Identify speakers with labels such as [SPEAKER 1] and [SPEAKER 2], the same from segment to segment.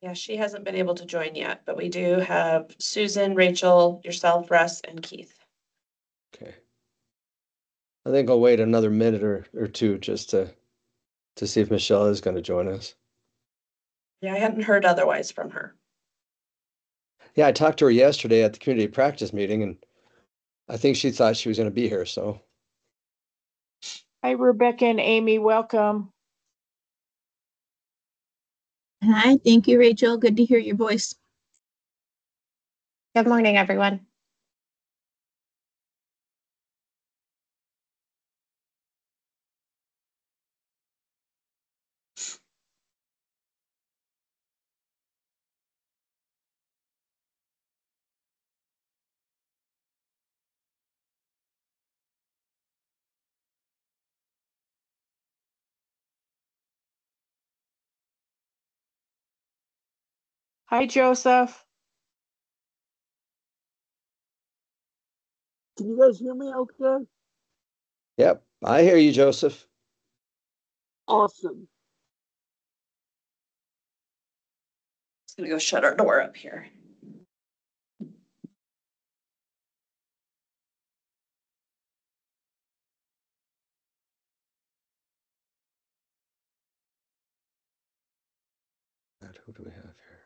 [SPEAKER 1] Yeah, she hasn't been able to join yet, but we do have Susan, Rachel, yourself, Russ, and Keith.
[SPEAKER 2] Okay. I think I'll wait another minute or two just to see if Michelle is going to join us.
[SPEAKER 1] Yeah, I hadn't heard otherwise from her.
[SPEAKER 2] Yeah, I talked to her yesterday at the community practice meeting, and I think she thought she was going to be here, so.
[SPEAKER 3] Hi, Rebecca and Amy, welcome.
[SPEAKER 4] Hi, thank you, Rachel. Good to hear your voice.
[SPEAKER 5] Good morning, everyone.
[SPEAKER 3] Hi, Joseph.
[SPEAKER 6] Can you guys hear me okay?
[SPEAKER 2] Yep, I hear you, Joseph.
[SPEAKER 6] Awesome.
[SPEAKER 1] Just gonna go shut our door up here.
[SPEAKER 2] Who do we have here?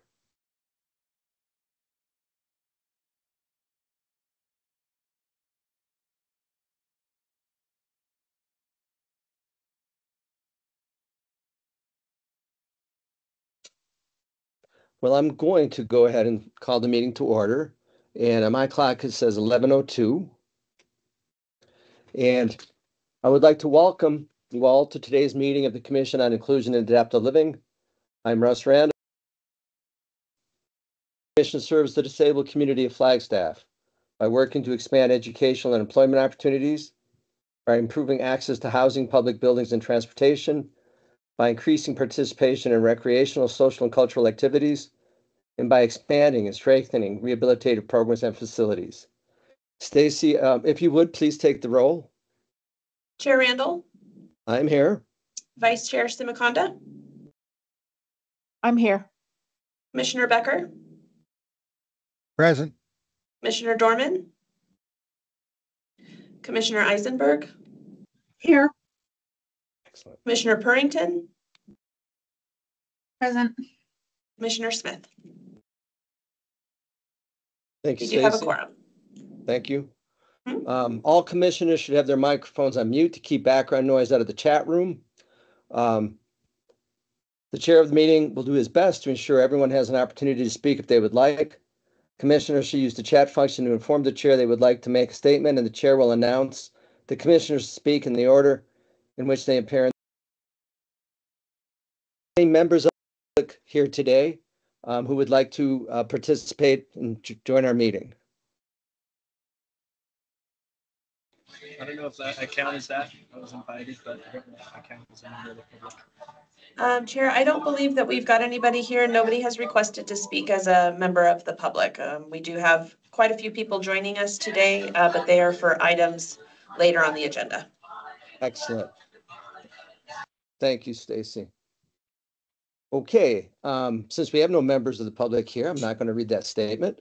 [SPEAKER 2] Well, I'm going to go ahead and call the meeting to order. And on my clock, it says 11:02. And I would like to welcome you all to today's meeting of the Commission on Inclusion and Adaptive Living. I'm Russ Rand. The Commission serves the disabled community of Flagstaff by working to expand educational and employment opportunities, by improving access to housing, public buildings, and transportation, by increasing participation in recreational, social, and cultural activities, and by expanding and strengthening rehabilitative programs and facilities. Stacy, if you would, please take the roll.
[SPEAKER 1] Chair Randall?
[SPEAKER 2] I'm here.
[SPEAKER 1] Vice Chair Simaconda?
[SPEAKER 3] I'm here.
[SPEAKER 1] Commissioner Becker?
[SPEAKER 7] Present.
[SPEAKER 1] Commissioner Dorman? Commissioner Eisenberg?
[SPEAKER 4] Here.
[SPEAKER 2] Excellent.
[SPEAKER 1] Commissioner Purrington?
[SPEAKER 4] Present.
[SPEAKER 1] Commissioner Smith?
[SPEAKER 2] Thank you,
[SPEAKER 1] We do have a
[SPEAKER 2] Stacy.
[SPEAKER 1] quorum.
[SPEAKER 2] Thank you. All commissioners should have their microphones on mute to keep background noise out of the chat room. The chair of the meeting will do his best to ensure everyone has an opportunity to speak if they would like. Commissioners should use the chat function to inform the chair they would like to make a statement, and the chair will announce the commissioners speak in the order in which they appear. Any members of the public here today who would like to participate and join our meeting?
[SPEAKER 8] I don't know if I count as that. I was invited, but I don't know if I count as a member of the public.
[SPEAKER 1] Chair, I don't believe that we've got anybody here. Nobody has requested to speak as a member of the public. We do have quite a few people joining us today, but they are for items later on the agenda.
[SPEAKER 2] Excellent. Thank you, Stacy. Okay, since we have no members of the public here, I'm not going to read that statement.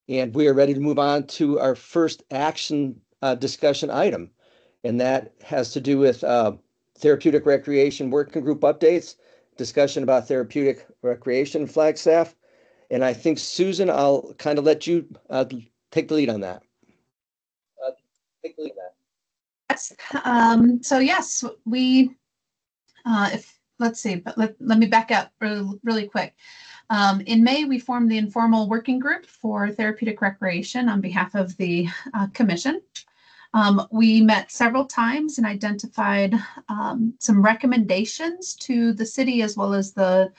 [SPEAKER 2] And we are ready to move on to our first action discussion item. And that has to do with therapeutic recreation working group updates, discussion about therapeutic recreation in Flagstaff. And I think, Susan, I'll kind of let you take the lead on that.
[SPEAKER 4] Yes. So yes, we, let's see, but let me back up really quick. In May, we formed the informal working group for therapeutic recreation on behalf of the commission. We met several times and identified some recommendations to the city as well as the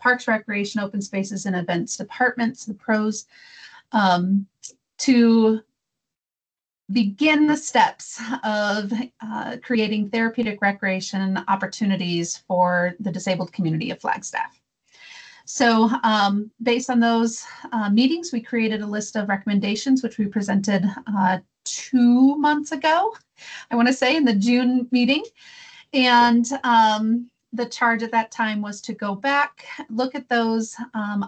[SPEAKER 4] Parks, Recreation, Open Spaces, and Events departments, the pros, to begin the steps of creating therapeutic recreation opportunities for the disabled community of Flagstaff. So based on those meetings, we created a list of recommendations, which we presented 2 months ago, I want to say, in the June meeting. And the charge at that time was to go back, look at those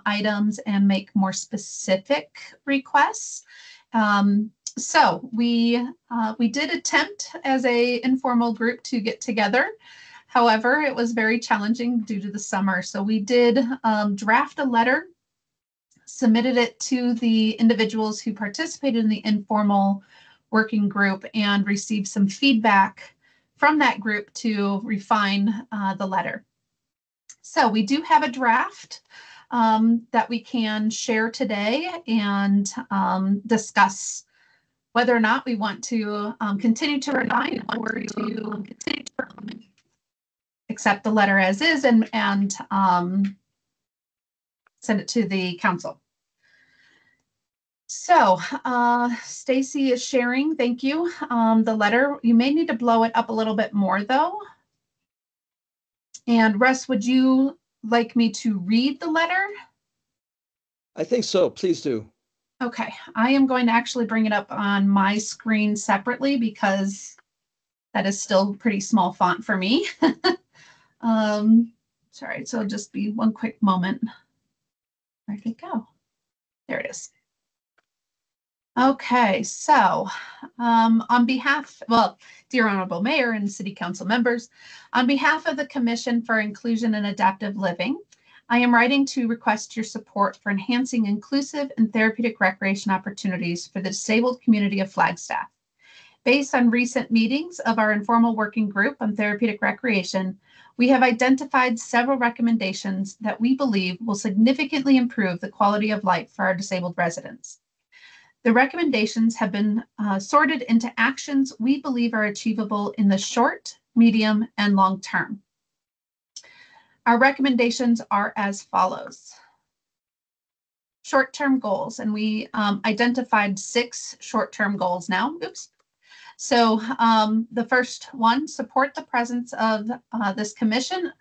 [SPEAKER 4] items and make more specific requests. So we did attempt as a informal group to get together. However, it was very challenging due to the summer. So we did draft a letter, submitted it to the individuals who participated in the informal working group, and received some feedback from that group to refine the letter. So we do have a draft that we can share today and discuss whether or not we want to continue to refine or to continue to accept the letter as is and send it to the council. So Stacy is sharing, thank you, the letter. You may need to blow it up a little bit more though. And Russ, would you like me to read the letter?
[SPEAKER 2] I think so, please do.
[SPEAKER 4] Okay, I am going to actually bring it up on my screen separately because that is still pretty small font for me. Sorry, so just be one quick moment. Where'd it go? There it is. Okay, so on behalf, well, dear Honorable Mayor and City Council members, on behalf of the Commission for Inclusion and Adaptive Living, I am writing to request your support for enhancing inclusive and therapeutic recreation opportunities for the disabled community of Flagstaff. Based on recent meetings of our informal working group on therapeutic recreation, we have identified several recommendations that we believe will significantly improve the quality of life for our disabled residents. The recommendations have been sorted into actions we believe are achievable in the short, medium, and long term. Our recommendations are as follows. Short-term goals, and we identified 6 short-term goals now. Oops. So the first one, support the presence of this commission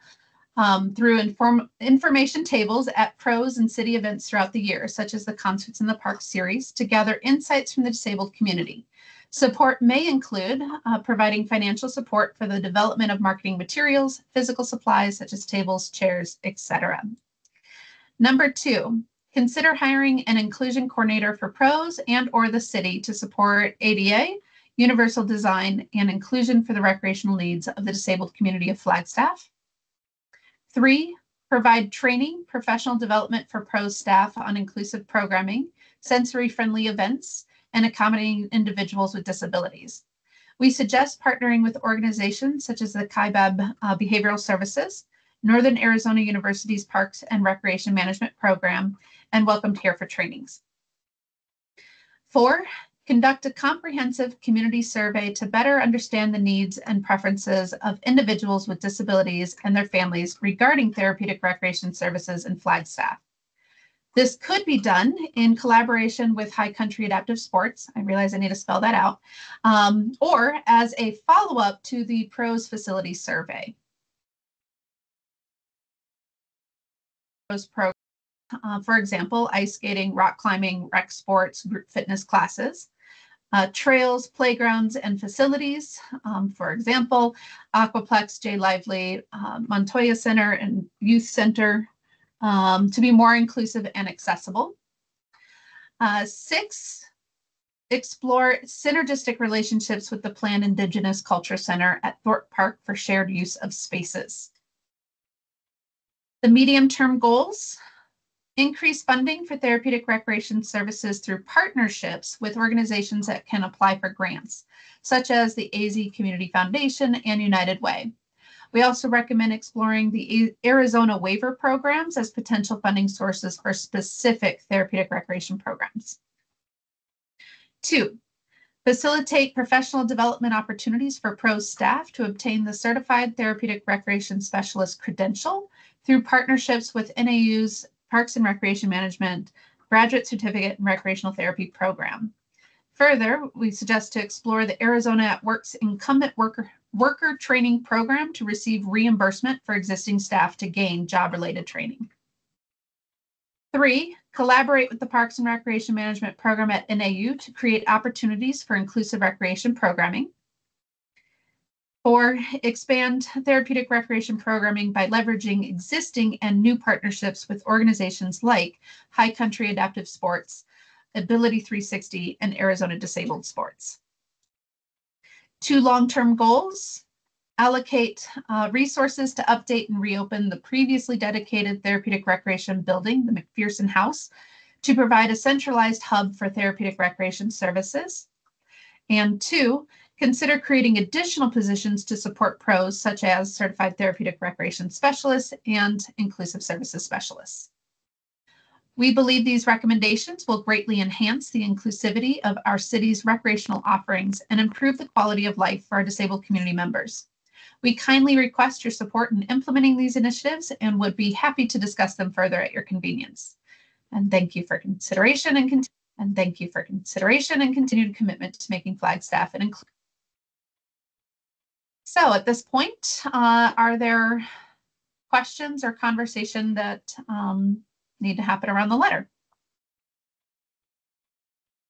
[SPEAKER 4] through information tables at pros and city events throughout the year, such as the Concerts in the Park series, to gather insights from the disabled community. Support may include providing financial support for the development of marketing materials, physical supplies such as tables, chairs, etc. Number 2, consider hiring an inclusion coordinator for pros and or the city to support ADA, universal design, and inclusion for the recreational needs of the disabled community of Flagstaff. 3, provide training, professional development for pros staff on inclusive programming, sensory-friendly events, and accommodating individuals with disabilities. We suggest partnering with organizations such as the KIBAB Behavioral Services, Northern Arizona University's Parks and Recreation Management Program, and Welcome Care for trainings. 4, conduct a comprehensive community survey to better understand the needs and preferences of individuals with disabilities and their families regarding therapeutic recreation services in Flagstaff. This could be done in collaboration with High Country Adaptive Sports. I realize I need to spell that out, or as a follow-up to the PROS facility survey. PROS program, for example, ice skating, rock climbing, rec sports, group fitness classes. Trails, playgrounds, and facilities, for example, Aquaplex, J. Lively, Montoya Center, and Youth Center, to be more inclusive and accessible. 6, explore synergistic relationships with the planned Indigenous Culture Center at Thorpe Park for shared use of spaces. The medium-term goals. Increase funding for therapeutic recreation services through partnerships with organizations that can apply for grants, such as the AZ Community Foundation and United Way. We also recommend exploring the Arizona waiver programs as potential funding sources for specific therapeutic recreation programs. 2, facilitate professional development opportunities for PROS staff to obtain the Certified Therapeutic Recreation Specialist credential through partnerships with NAU's Parks and Recreation Management Graduate Certificate in Recreational Therapy Program. Further, we suggest to explore the Arizona at Work's Incumbent Worker Training Program to receive reimbursement for existing staff to gain job-related training. 3, collaborate with the Parks and Recreation Management Program at NAU to create opportunities for inclusive recreation programming. 4, expand therapeutic recreation programming by leveraging existing and new partnerships with organizations like High Country Adaptive Sports, Ability 360, and Arizona Disabled Sports. 2 long-term goals: allocate resources to update and reopen the previously dedicated therapeutic recreation building, the McPherson House, to provide a centralized hub for therapeutic recreation services. And 2, consider creating additional positions to support pros, such as certified therapeutic recreation specialists and inclusive services specialists. We believe these recommendations will greatly enhance the inclusivity of our city's recreational offerings and improve the quality of life for our disabled community members. We kindly request your support in implementing these initiatives and would be happy to discuss them further at your convenience. And thank you for consideration and continued commitment to making Flagstaff an inclusive. So at this point, are there questions or conversation that need to happen around the letter?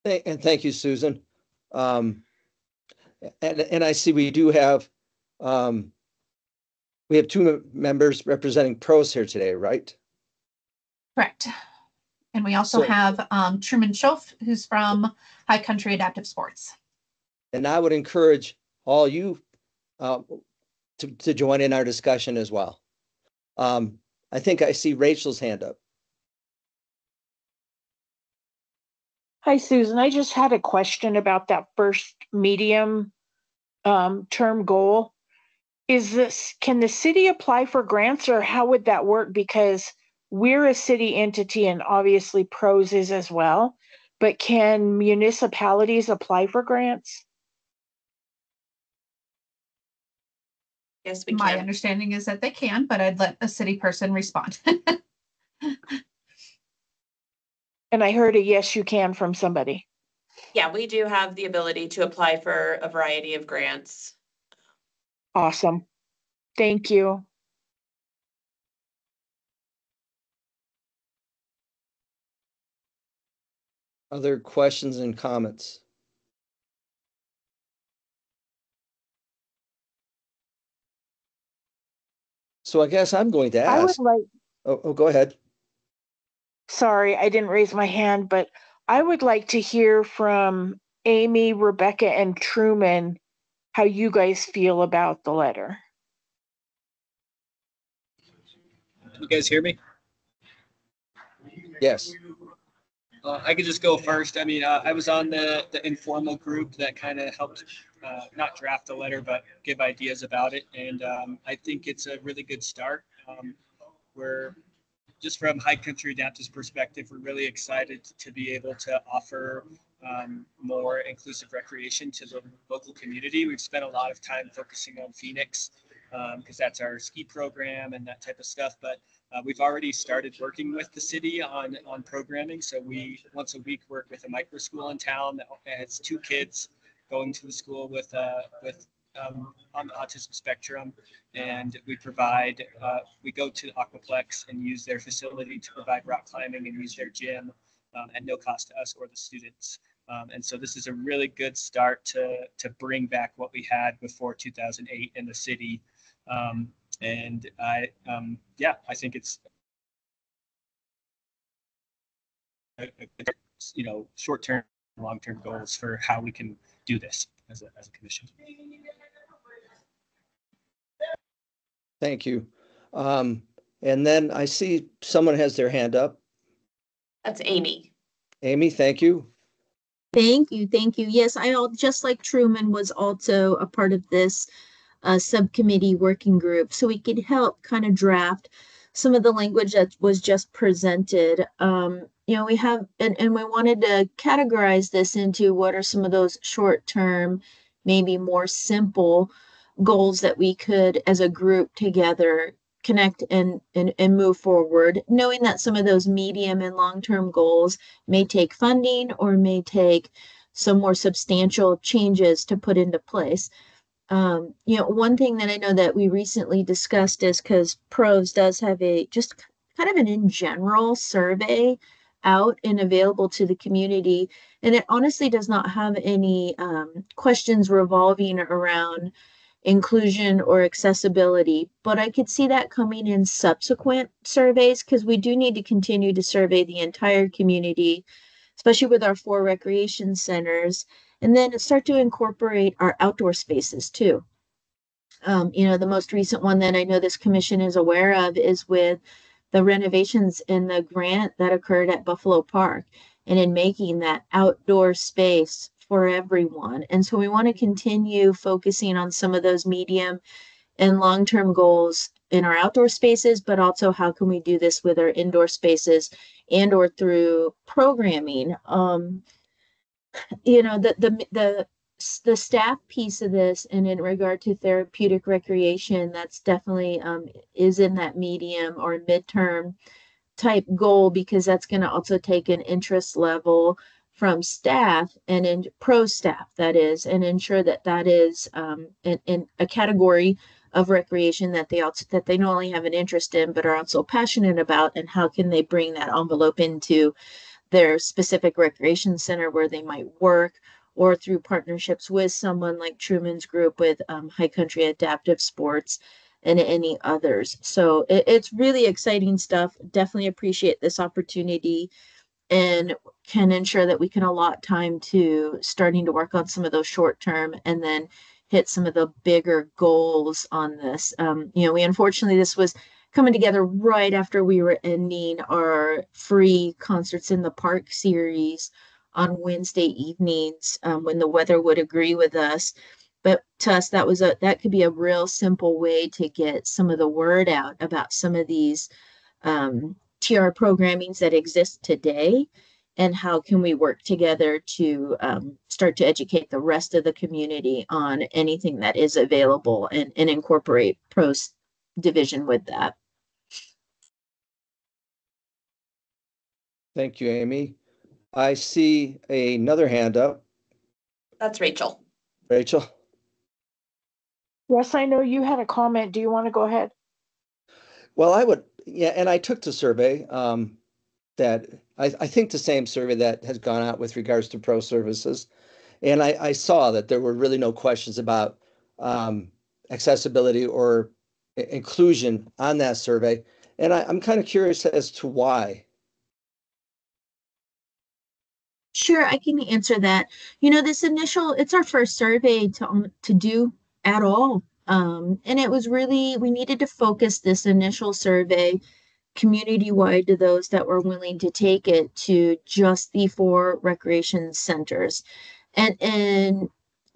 [SPEAKER 2] And thank you, Susan. And I see we do have, we have 2 members representing pros here today, right?
[SPEAKER 4] Correct. And we also have Truman Schoaf, who's from High Country Adaptive Sports.
[SPEAKER 2] And I would encourage all you to join in our discussion as well. I think I see Rachel's hand up.
[SPEAKER 3] Hi, Susan. I just had a question about that first medium term goal. Can the city apply for grants, or how would that work? Because we're a city entity and obviously PROS is as well, but can municipalities apply for grants?
[SPEAKER 1] Yes, we
[SPEAKER 4] My
[SPEAKER 1] can.
[SPEAKER 4] understanding is that they can, but I'd let a city person respond.
[SPEAKER 3] And I heard a yes, you can from somebody.
[SPEAKER 1] Yeah, we do have the ability to apply for a variety of grants.
[SPEAKER 3] Awesome. Thank you.
[SPEAKER 2] Other questions and comments? So I guess I'm going to
[SPEAKER 3] I would
[SPEAKER 2] ask.
[SPEAKER 3] like,
[SPEAKER 2] Go ahead.
[SPEAKER 3] sorry, I didn't raise my hand, but I would like to hear from Amy, Rebecca, and Truman how you guys feel about the letter.
[SPEAKER 8] You guys hear me?
[SPEAKER 2] Yes.
[SPEAKER 8] I could just go first. I mean, I was on the informal group that kind of helped not draft the letter, but give ideas about it. And I think it's a really good start. We're just from High Country Adaptive's perspective, we're really excited to be able to offer more inclusive recreation to the local community. We've spent a lot of time focusing on Phoenix because that's our ski program and that type of stuff. But we've already started working with the city on programming. So we once a week work with a micro school in town that has 2 kids going to the school with on the autism spectrum, and we provide we go to Aquaplex and use their facility to provide rock climbing and use their gym at no cost to us or the students. And so this is a really good start to bring back what we had before 2008 in the city. And I think it's short-term, long-term goals for how we can do this as a commission.
[SPEAKER 2] Thank you. And then I see someone has their hand up.
[SPEAKER 1] That's Amy.
[SPEAKER 2] Amy, thank you.
[SPEAKER 5] Thank you. Thank you. Yes, just like Truman was also a part of this subcommittee working group, so we could help kind of draft some of the language that was just presented. We have, and we wanted to categorize this into what are some of those short-term, maybe more simple goals that we could, as a group together, connect and move forward, knowing that some of those medium and long-term goals may take funding or may take some more substantial changes to put into place. One thing that I know that we recently discussed is because PROS does have just kind of an in general survey out and available to the community. And it honestly does not have any questions revolving around inclusion or accessibility, but I could see that coming in subsequent surveys because we do need to continue to survey the entire community, especially with our 4 recreation centers, and then start to incorporate our outdoor spaces too. The most recent one that I know this commission is aware of is with the renovations in the grant that occurred at Buffalo Park and in making that outdoor space for everyone. And so we want to continue focusing on some of those medium and long-term goals in our outdoor spaces, but also how can we do this with our indoor spaces and or through programming. The staff piece of this, and in regard to therapeutic recreation, that's definitely is in that medium or midterm type goal, because that's going to also take an interest level from staff and in pro staff, that is, and ensure that that is in a category of recreation that they not only have an interest in but are also passionate about, and how can they bring that envelope into their specific recreation center where they might work, or through partnerships with someone like Truman's group with High Country Adaptive Sports and any others. So it's really exciting stuff. Definitely appreciate this opportunity and can ensure that we can allot time to starting to work on some of those short term and then hit some of the bigger goals on this. We unfortunately, this was coming together right after we were ending our free concerts in the park series on Wednesday evenings, when the weather would agree with us. But to us, that could be a real simple way to get some of the word out about some of these TR programmings that exist today, and how can we work together to start to educate the rest of the community on anything that is available, and incorporate pros division with that.
[SPEAKER 2] Thank you, Amy. I see another hand up.
[SPEAKER 1] That's Rachel.
[SPEAKER 2] Rachel?
[SPEAKER 3] Yes, I know you had a comment. Do you want to go ahead?
[SPEAKER 2] Well, I would, yeah, and I took the survey that I think the same survey that has gone out with regards to pro services. And I saw that there were really no questions about accessibility or inclusion on that survey. And I'm kind of curious as to why.
[SPEAKER 5] Sure, I can answer that. It's our first survey to do at all. And it was really, we needed to focus this initial survey community-wide to those that were willing to take it to just the 4 recreation centers. And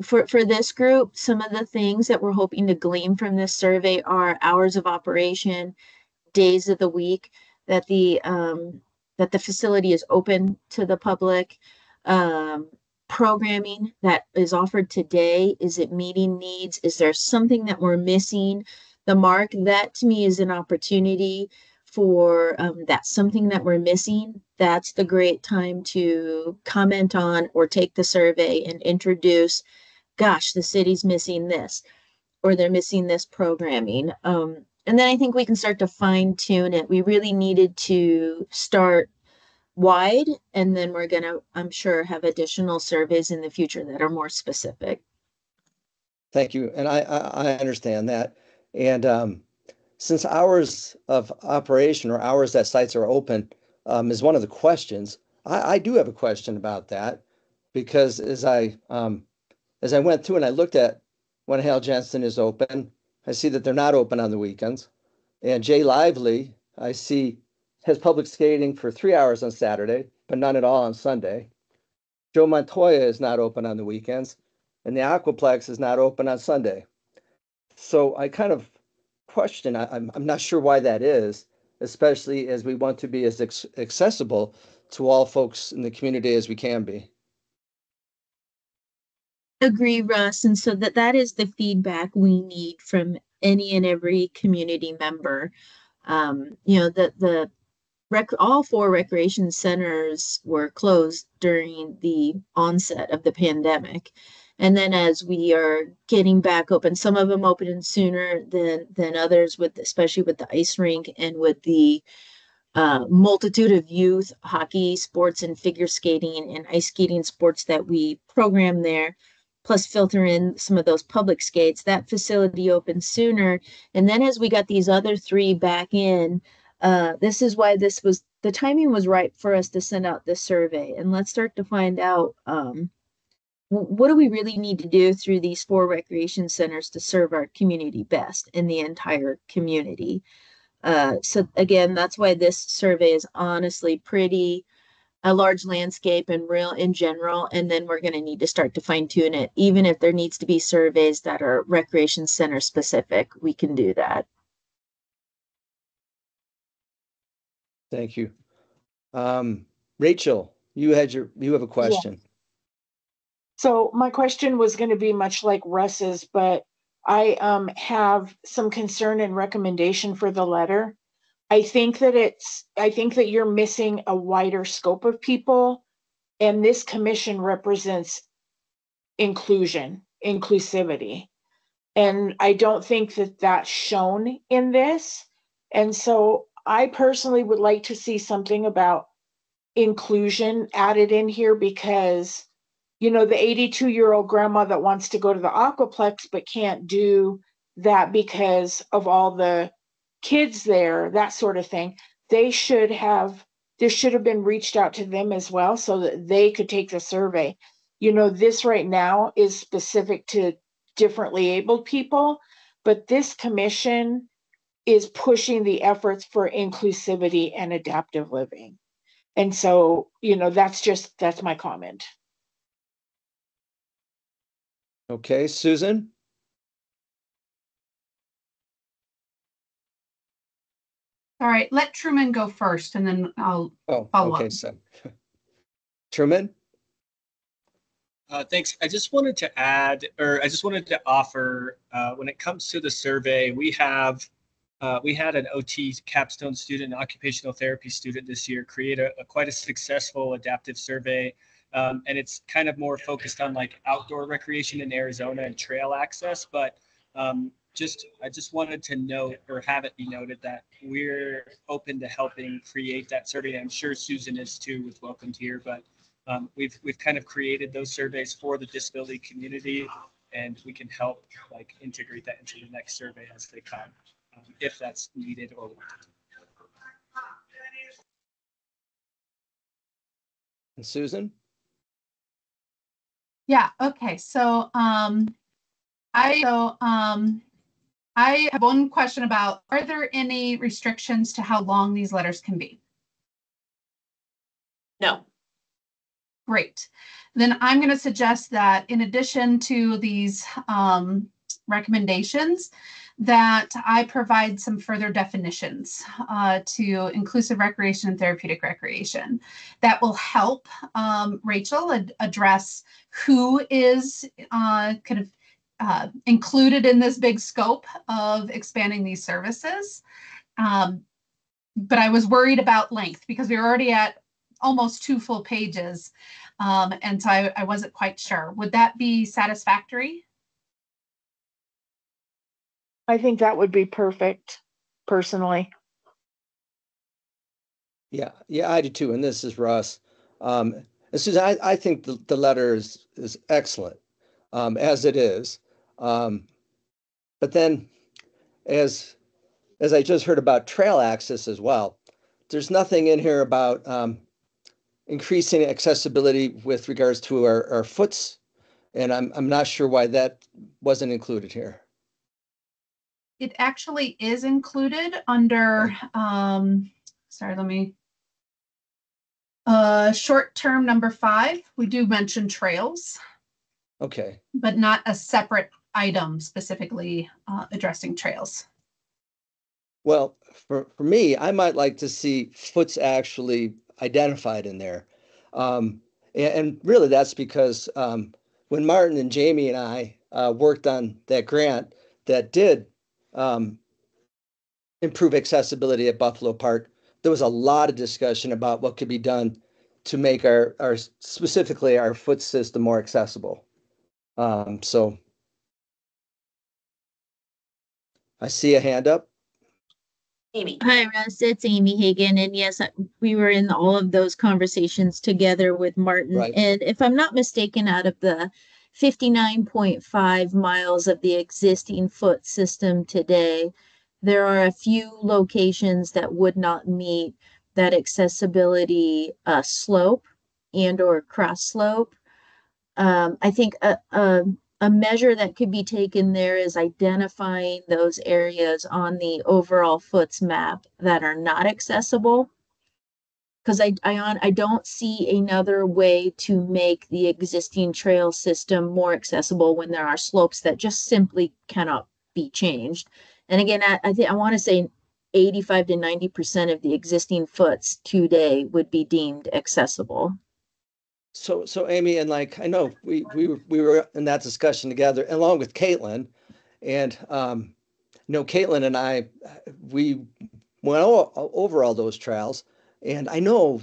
[SPEAKER 5] for this group, some of the things that we're hoping to glean from this survey are hours of operation, days of the week that the facility is open to the public, programming that is offered today. Is it meeting needs? Is there something that we're missing? The mark, that to me is an opportunity for that's something that we're missing. That's the great time to comment on or take the survey and introduce, gosh, the city's missing this, or they're missing this programming. And then I think we can start to fine tune it. We really needed to start wide, and then we're going to, I'm sure, have additional surveys in the future that are more specific.
[SPEAKER 2] Thank you. And I understand that. And since hours of operation or hours that sites are open is one of the questions, I do have a question about that, because as I went through and I looked at when Hal Jensen is open, I see that they're not open on the weekends. And Jay Lively, I see, has public skating for 3 hours on Saturday, but none at all on Sunday. Joe Montoya is not open on the weekends, and the Aquaplex is not open on Sunday. So I kind of question, I'm not sure why that is, especially as we want to be as accessible to all folks in the community as we can be.
[SPEAKER 5] Agree, Russ. And so that is the feedback we need from any and every community member. All 4 recreation centers were closed during the onset of the pandemic. And then as we are getting back open, some of them opening sooner than others, especially with the ice rink and with the multitude of youth hockey sports and figure skating and ice skating sports that we program there. plus filter in some of those public skates. That facility opened sooner. And then as we got these other three back in, this is why the timing was right for us to send out this survey. And let's start to find out, what do we really need to do through these 4 recreation centers to serve our community best in the entire community? So again, that's why this survey is honestly pretty a large landscape and real in general. And then we're going to need to start to fine tune it. Even if there needs to be surveys that are recreation center specific, we can do that.
[SPEAKER 2] Thank you. Rachel, you have a question.
[SPEAKER 3] Yeah. So my question was going to be much like Russ's, but I have some concern and recommendation for the letter. I think that you're missing a wider scope of people, and this commission represents inclusivity. And I don't think that that's shown in this. And so I personally would like to see something about inclusion added in here, because the 82-year-old grandma that wants to go to the Aquaplex but can't do that because of all the kids there, that sort of thing, there should have been reached out to them as well so that they could take the survey. This right now is specific to differently abled people, but this commission is pushing the efforts for inclusivity and adaptive living. And so, that's my comment.
[SPEAKER 2] Okay, Susan?
[SPEAKER 4] All right, let Truman go first, and then I'll follow up.
[SPEAKER 2] So Truman?
[SPEAKER 8] Thanks. I just wanted to offer, when it comes to the survey, we had an OT capstone student, an occupational therapy student this year, create quite a successful adaptive survey. And it's kind of more focused on like outdoor recreation in Arizona and trail access. But I just wanted to note, or have it be noted, that we're open to helping create that survey. I'm sure Susan is too, with Welcomed Here, but we've kind of created those surveys for the disability community, and we can help like integrate that into the next survey as they come, if that's needed or wanted.
[SPEAKER 2] And Susan?
[SPEAKER 4] Yeah, okay. So I have one question about, are there any restrictions to how long these letters can be?
[SPEAKER 1] No.
[SPEAKER 4] Great. Then I'm going to suggest that in addition to these recommendations, that I provide some further definitions to inclusive recreation and therapeutic recreation that will help Rachel address who is included in this big scope of expanding these services. But I was worried about length because we were already at almost 2 full pages. And so I wasn't quite sure. Would that be satisfactory?
[SPEAKER 3] I think that would be perfect, personally.
[SPEAKER 2] Yeah, I do too. And this is Russ. And Susan, I think the letter is excellent, as it is. But then, as I just heard about trail access as well, there's nothing in here about increasing accessibility with regards to our foots, and I'm not sure why that wasn't included here.
[SPEAKER 4] It actually is included under, short term number 5. We do mention trails.
[SPEAKER 2] Okay.
[SPEAKER 4] But not a separate item specifically addressing trails. Well,
[SPEAKER 2] for me, I might like to see foots actually identified in there. And really that's because when Martin and Jamie and I worked on that grant that did improve accessibility at Buffalo Park, there was a lot of discussion about what could be done to make our specifically our foot system more accessible. So I see a hand up.
[SPEAKER 1] Amy.
[SPEAKER 5] Hi, Russ. It's Amy Hagan. And yes, we were in all of those conversations together with Martin.
[SPEAKER 2] Right.
[SPEAKER 5] And if I'm not mistaken, out of the 59.5 miles of the existing foot system today. There are a few locations that would not meet that accessibility slope and or cross slope. I think a measure that could be taken there is identifying those areas on the overall foots map that are not accessible. Because I don't see another way to make the existing trail system more accessible when there are slopes that just simply cannot be changed. And again, I think I want to say 85 to 90% of the existing foots today would be deemed accessible.
[SPEAKER 2] So Amy, and like I know we were in that discussion together along with Caitlin, and Caitlin and I we went over all those trails, and I know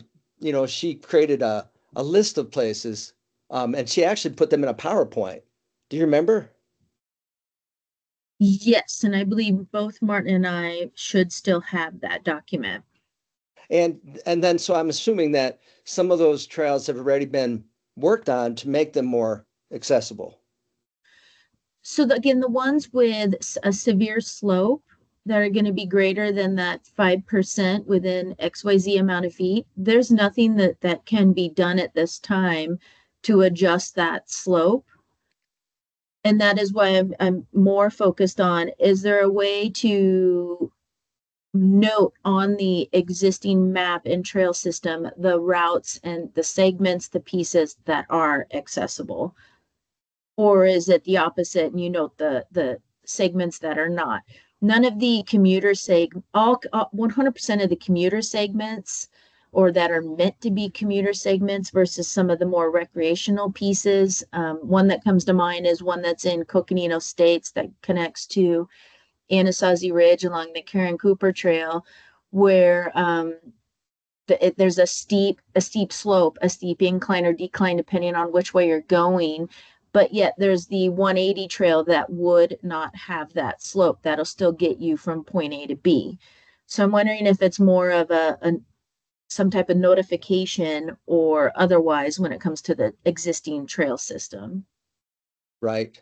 [SPEAKER 2] she created a list of places, and she actually put them in a PowerPoint. Do you remember?
[SPEAKER 5] Yes, and I believe both Martin and I should still have that document.
[SPEAKER 2] And then so I'm assuming that some of those trails have already been worked on to make them more accessible.
[SPEAKER 5] So again, the ones with a severe slope that are going to be greater than that 5% within XYZ amount of feet, there's nothing that can be done at this time to adjust that slope. And that is why I'm more focused on, is there a way to note on the existing map and trail system the routes and the segments, the pieces that are accessible? Or is it the opposite and you note the segments that are not? None of the commuter all 100% of the commuter segments or that are meant to be commuter segments versus some of the more recreational pieces. One that comes to mind is one that's in Coconino Estates that connects to Anasazi Ridge along the Karen Cooper Trail, where there's a steep slope, a steep incline or decline, depending on which way you're going. But yet there's the 180 trail that would not have that slope. That'll still get you from point A to B. So I'm wondering if it's more of some type of notification or otherwise when it comes to the existing trail system.
[SPEAKER 2] Right.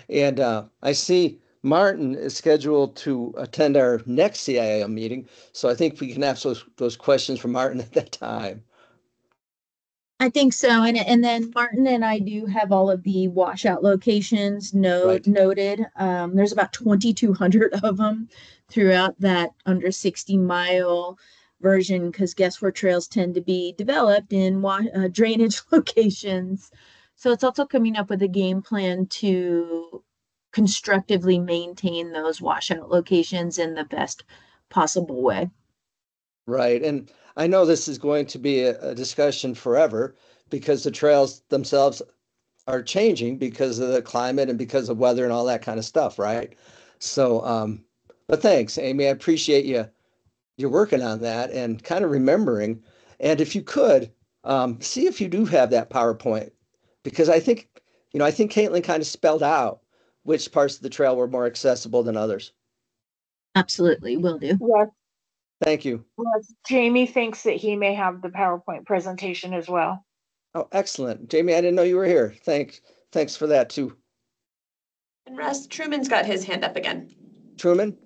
[SPEAKER 2] And I see Martin is scheduled to attend our next CIAM meeting. So I think we can ask those questions from Martin at that time.
[SPEAKER 5] I think so. And then Martin and I do have all of the washout locations noted. There's about 2,200 of them throughout that under 60-mile version, because guess where trails tend to be developed in drainage locations. So it's also coming up with a game plan to constructively maintain those washout locations in the best possible way.
[SPEAKER 2] Right. And I know this is going to be a discussion forever because the trails themselves are changing because of the climate and because of weather and all that kind of stuff, right? So, but thanks, Amy. I appreciate you're working on that and kind of remembering. And if you could, see if you do have that PowerPoint, because I think Caitlin kind of spelled out which parts of the trail were more accessible than others.
[SPEAKER 5] Absolutely, will do.
[SPEAKER 3] Yes,
[SPEAKER 2] Thank you.
[SPEAKER 3] yes. Jamie thinks that he may have the PowerPoint presentation as well.
[SPEAKER 2] Oh, excellent. Jamie, I didn't know you were here. Thanks for that too.
[SPEAKER 1] And Russ, Truman's got his hand up again.
[SPEAKER 2] Truman?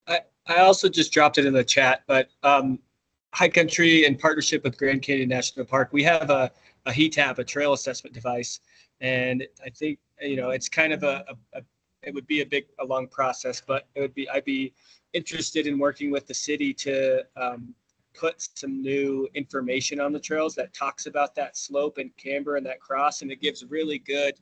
[SPEAKER 8] I also just dropped it in the chat, but High Country, in partnership with Grand Canyon National Park, we have a HETAP, a trail assessment device. And I think, it's kind of it would be a long process, but I'd be interested in working with the city to put some new information on the trails that talks about that slope and camber and that cross. And it gives really good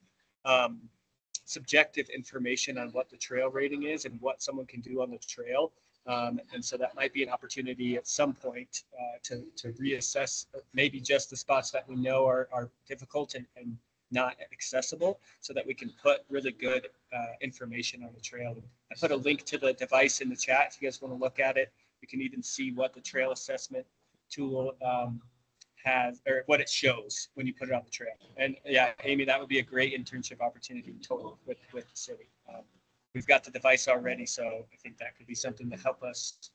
[SPEAKER 8] subjective information on what the trail rating is and what someone can do on the trail. And so that might be an opportunity at some point to reassess maybe just the spots that we know are difficult and not accessible, so that we can put really good information on the trail. I put a link to the device in the chat if you guys want to look at it. You can even see what the trail assessment tool has, or what it shows when you put it on the trail. And yeah, Amy, that would be a great internship opportunity total with the city. We've got the device already, so I think that could be something to help us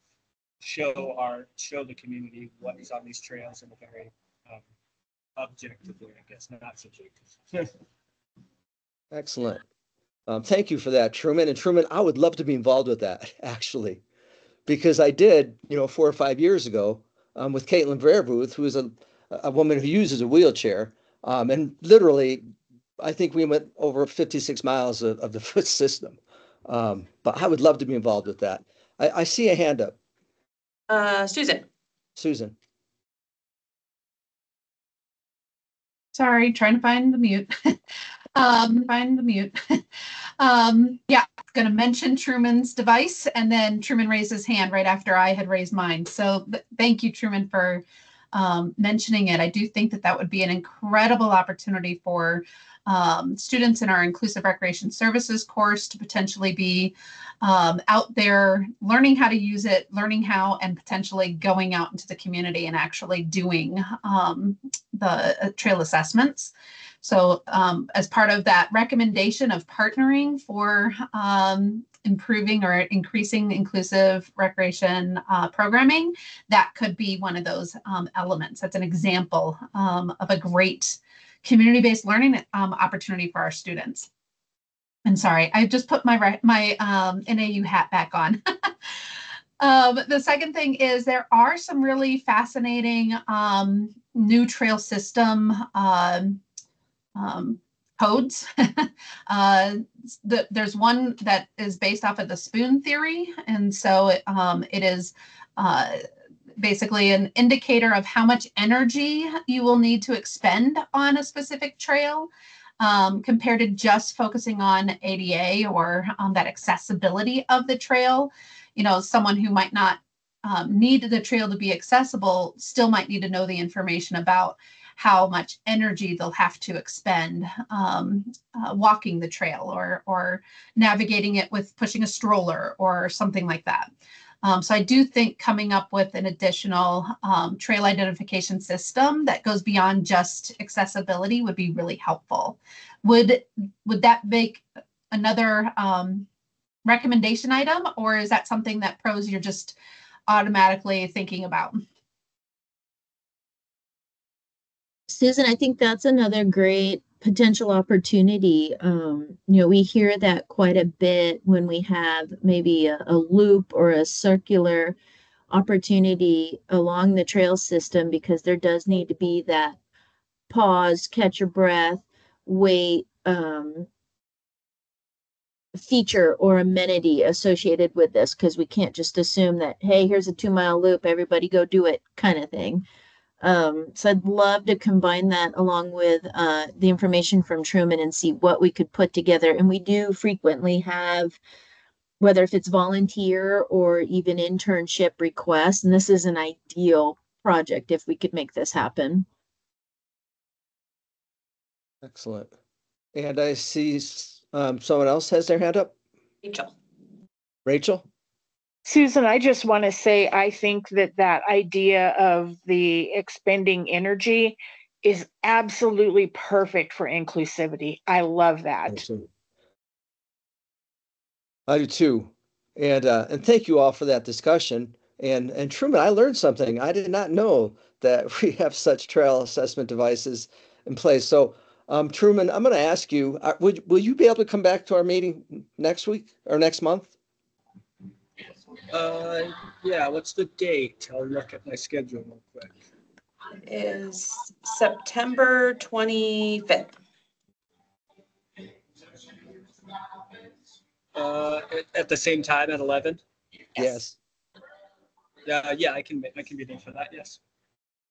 [SPEAKER 8] show the community what is on these trails in a very objectively, I guess, not subjective.
[SPEAKER 2] Excellent. Thank you for that, Truman. And Truman, I would love to be involved with that, actually, because I did, 4 or 5 years ago with Caitlin Verbuth, who is a woman who uses a wheelchair. And literally, I think we went over 56 miles of the foot system. But I would love to be involved with that. I see a hand up.
[SPEAKER 1] Susan.
[SPEAKER 2] Susan.
[SPEAKER 4] Sorry, trying to find the mute. Yeah, going to mention Truman's device, and then Truman raised his hand right after I had raised mine. So thank you, Truman, for mentioning it. I do think that that would be an incredible opportunity for students in our Inclusive Recreation Services course to potentially be out there learning how to use it, learning how, and potentially going out into the community and actually doing the trail assessments. So as part of that recommendation of partnering for improving or increasing inclusive recreation programming, that could be one of those elements. That's an example of a great community-based learning opportunity for our students. And sorry, I just put my NAU hat back on. The second thing is there are some really fascinating new trail system codes. There's one that is based off of the spoon theory. And so it is basically an indicator of how much energy you will need to expend on a specific trail compared to just focusing on ADA or that accessibility of the trail. Someone who might not need the trail to be accessible still might need to know the information about how much energy they'll have to expend walking the trail or navigating it with pushing a stroller or something like that. So I do think coming up with an additional trail identification system that goes beyond just accessibility would be really helpful. Would that make another recommendation item, or is that something that pros you're just automatically thinking about?
[SPEAKER 5] Susan, I think that's another great potential opportunity. We hear that quite a bit when we have maybe a loop or a circular opportunity along the trail system, because there does need to be that pause, catch your breath, wait feature or amenity associated with this, because we can't just assume that, hey, here's a 2-mile loop, everybody go do it kind of thing. So I'd love to combine that along with the information from Truman and see what we could put together. And we do frequently have, whether if it's volunteer or even internship requests, and this is an ideal project if we could make this happen.
[SPEAKER 2] Excellent. And I see someone else has their hand up. Rachel?
[SPEAKER 3] Susan, I just want to say, I think that idea of the expending energy is absolutely perfect for inclusivity. I love that.
[SPEAKER 2] I do too. And thank you all for that discussion. And Truman, I learned something. I did not know that we have such trail assessment devices in place. So Truman, I'm going to ask you, will you be able to come back to our meeting next week or next month?
[SPEAKER 8] Yeah, what's the date? I'll look at my schedule real quick.
[SPEAKER 1] It is September 25th.
[SPEAKER 8] At the same time at 11?
[SPEAKER 2] Yes.
[SPEAKER 8] Yeah, I can be there for that, yes.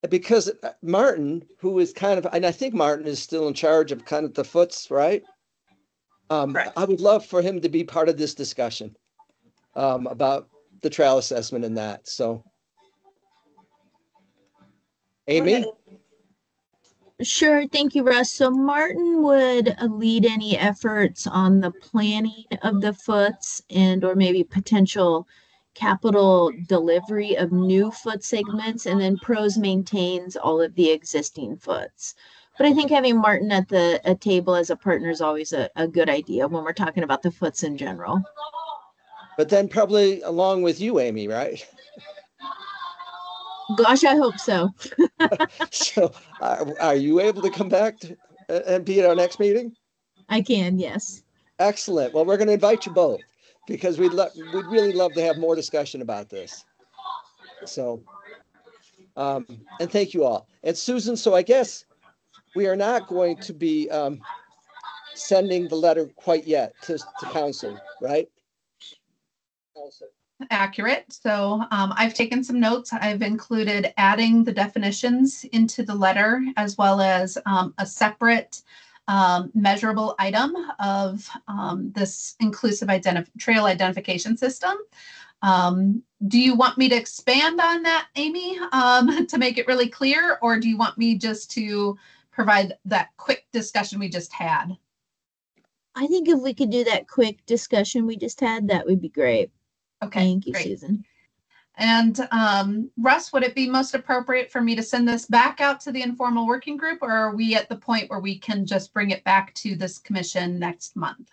[SPEAKER 2] Because Martin, who is and I think Martin is still in charge of kind of the foots, right?
[SPEAKER 1] Correct.
[SPEAKER 2] I would love for him to be part of this discussion about the trail assessment and that. So, Amy?
[SPEAKER 5] Sure, thank you, Russ. So Martin would lead any efforts on the planning of the foots and or maybe potential capital delivery of new foot segments, and then Pros maintains all of the existing foots. But I think having Martin at a table as a partner is always a good idea when we're talking about the foots in general.
[SPEAKER 2] But then probably along with you, Amy, right?
[SPEAKER 5] Gosh, I hope so.
[SPEAKER 2] So are you able to come back and be at our next meeting?
[SPEAKER 5] I can, yes.
[SPEAKER 2] Excellent. Well, we're going to invite you both because we'd really love to have more discussion about this. So, and thank you all. And Susan, so I guess we are not going to be sending the letter quite yet to council, right?
[SPEAKER 4] Accurate. So I've taken some notes. I've included adding the definitions into the letter, as well as a separate measurable item of this inclusive trail identification system. Do you want me to expand on that, Amy, to make it really clear, or do you want me just to provide that quick discussion we just had?
[SPEAKER 5] I think if we could do that quick discussion we just had, that would be great.
[SPEAKER 4] Okay,
[SPEAKER 5] thank you,
[SPEAKER 4] great.
[SPEAKER 5] Susan.
[SPEAKER 4] And Russ, would it be most appropriate for me to send this back out to the informal working group, or are we at the point where we can just bring it back to this commission next month?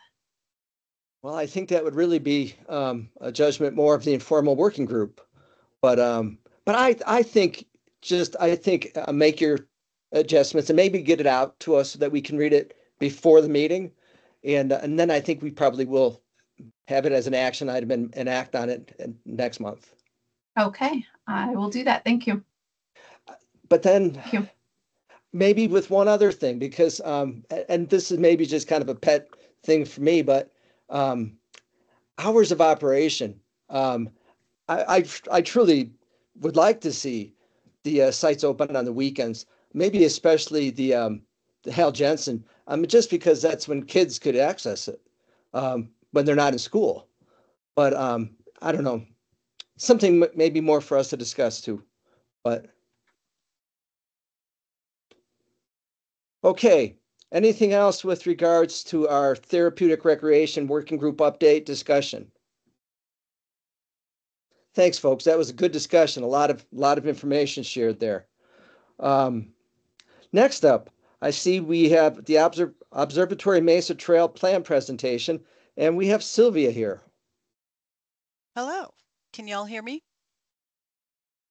[SPEAKER 2] Well, I think that would really be a judgment more of the informal working group. But I think make your adjustments and maybe get it out to us so that we can read it before the meeting. And then I think we probably will have it as an action item and act on it next month.
[SPEAKER 4] Okay, I will do that. Thank you.
[SPEAKER 2] But then
[SPEAKER 4] Thank you.
[SPEAKER 2] Maybe with one other thing, because and this is maybe just kind of a pet thing for me, but hours of operation. I truly would like to see the sites open on the weekends, maybe especially the Hal Jensen, just because that's when kids could access it when they're not in school. But I don't know, something maybe more for us to discuss too. But okay, anything else with regards to our therapeutic recreation working group update discussion? Thanks, folks. That was a good discussion. A lot of information shared there. Next up, I see we have the Observatory Mesa Trail Plan presentation, and we have Sylvia here.
[SPEAKER 9] Hello, can y'all hear me?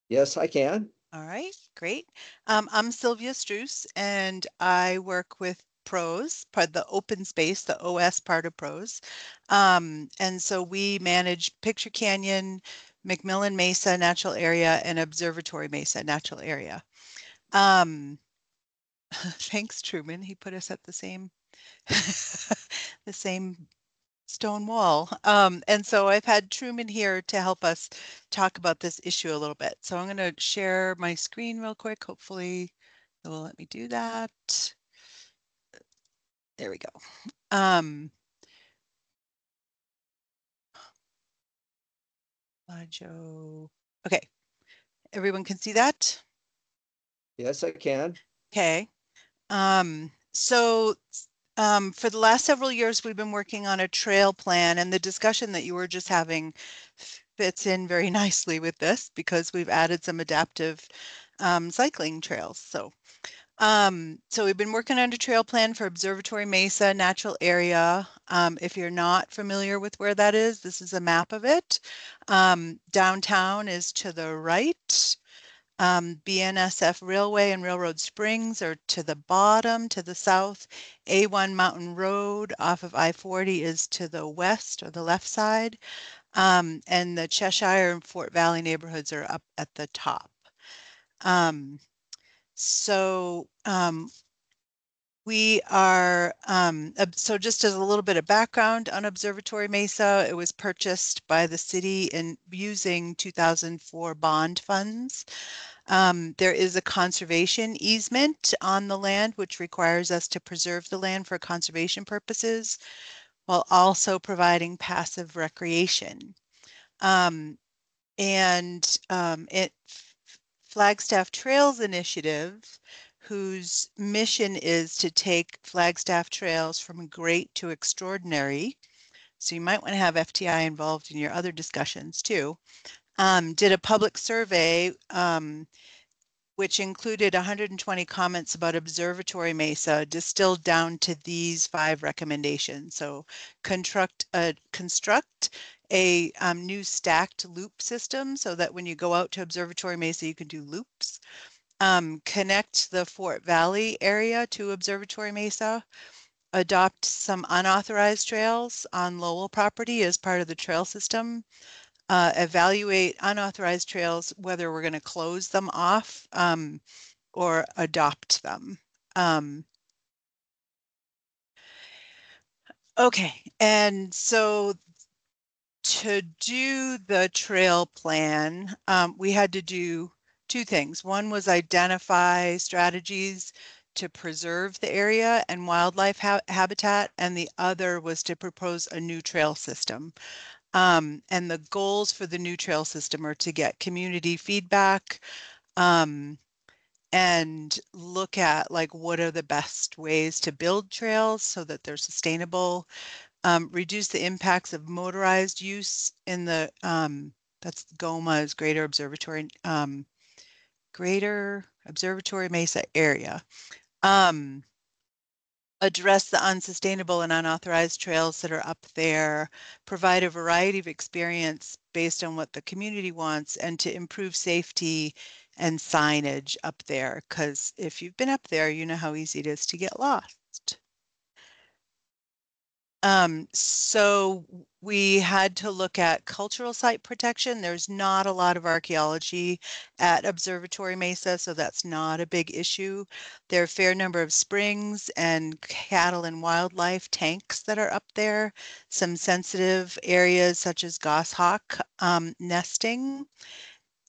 [SPEAKER 2] Yes, I can.
[SPEAKER 9] All right, great. I'm Sylvia Struess, and I work with PROS, part of the open space, the OS part of PROS. And so we manage Picture Canyon, McMillan Mesa Natural Area, and Observatory Mesa Natural Area. Thanks, Truman. He put us at the same the same stone wall. And so I've had Truman here to help us talk about this issue a little bit. So I'm going to share my screen real quick. Hopefully it will let me do that. There we go. Joe. Okay. Everyone can see that?
[SPEAKER 2] Yes, I can.
[SPEAKER 9] Okay. So for the last several years, we've been working on a trail plan, and the discussion that you were just having fits in very nicely with this because we've added some adaptive cycling trails. So we've been working on a trail plan for Observatory Mesa Natural Area. If you're not familiar with where that is, this is a map of it. Downtown is to the right. BNSF Railway and Railroad Springs are to the bottom, to the south. A1 Mountain Road off of I-40 is to the west or the left side. And the Cheshire and Fort Valley neighborhoods are up at the top. We are, so just as a little bit of background on Observatory Mesa, it was purchased by the city in using 2004 bond funds. There is a conservation easement on the land, which requires us to preserve the land for conservation purposes, while also providing passive recreation. Flagstaff Trails Initiative, whose mission is to take Flagstaff trails from great to extraordinary. So you might want to have FTI involved in your other discussions too. Did a public survey which included 120 comments about Observatory Mesa, distilled down to these 5 recommendations. So construct a new stacked loop system so that when you go out to Observatory Mesa, you can do loops. Connect the Fort Valley area to Observatory Mesa. Adopt some unauthorized trails on Lowell property as part of the trail system. Evaluate unauthorized trails, whether we're going to close them off or adopt them. Okay, and so to do the trail plan, we had to do 2 things. One was identify strategies to preserve the area and wildlife habitat, and the other was to propose a new trail system. And the goals for the new trail system are to get community feedback and look at like what are the best ways to build trails so that they're sustainable. Reduce the impacts of motorized use in the, that's GOMA is Greater Observatory Mesa area. Address the unsustainable and unauthorized trails that are up there, provide a variety of experience based on what the community wants, and to improve safety and signage up there. Because if you've been up there, you know how easy it is to get lost. So we had to look at cultural site protection. There's not a lot of archaeology at Observatory Mesa, so that's not a big issue. There are a fair number of springs and cattle and wildlife tanks that are up there. Some sensitive areas such as goshawk nesting.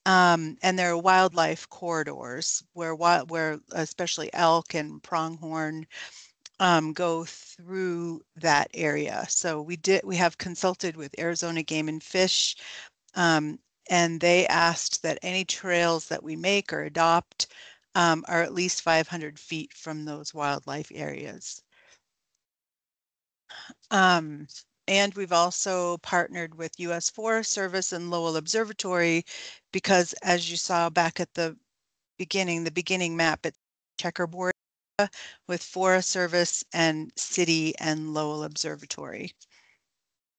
[SPEAKER 9] And there are wildlife corridors where especially elk and pronghorn go through that area. So we have consulted with Arizona Game and Fish, and they asked that any trails that we make or adopt are at least 500 feet from those wildlife areas. And we've also partnered with U.S. Forest Service and Lowell Observatory because, as you saw back at the beginning map, it's checkerboard with Forest Service and City and Lowell Observatory.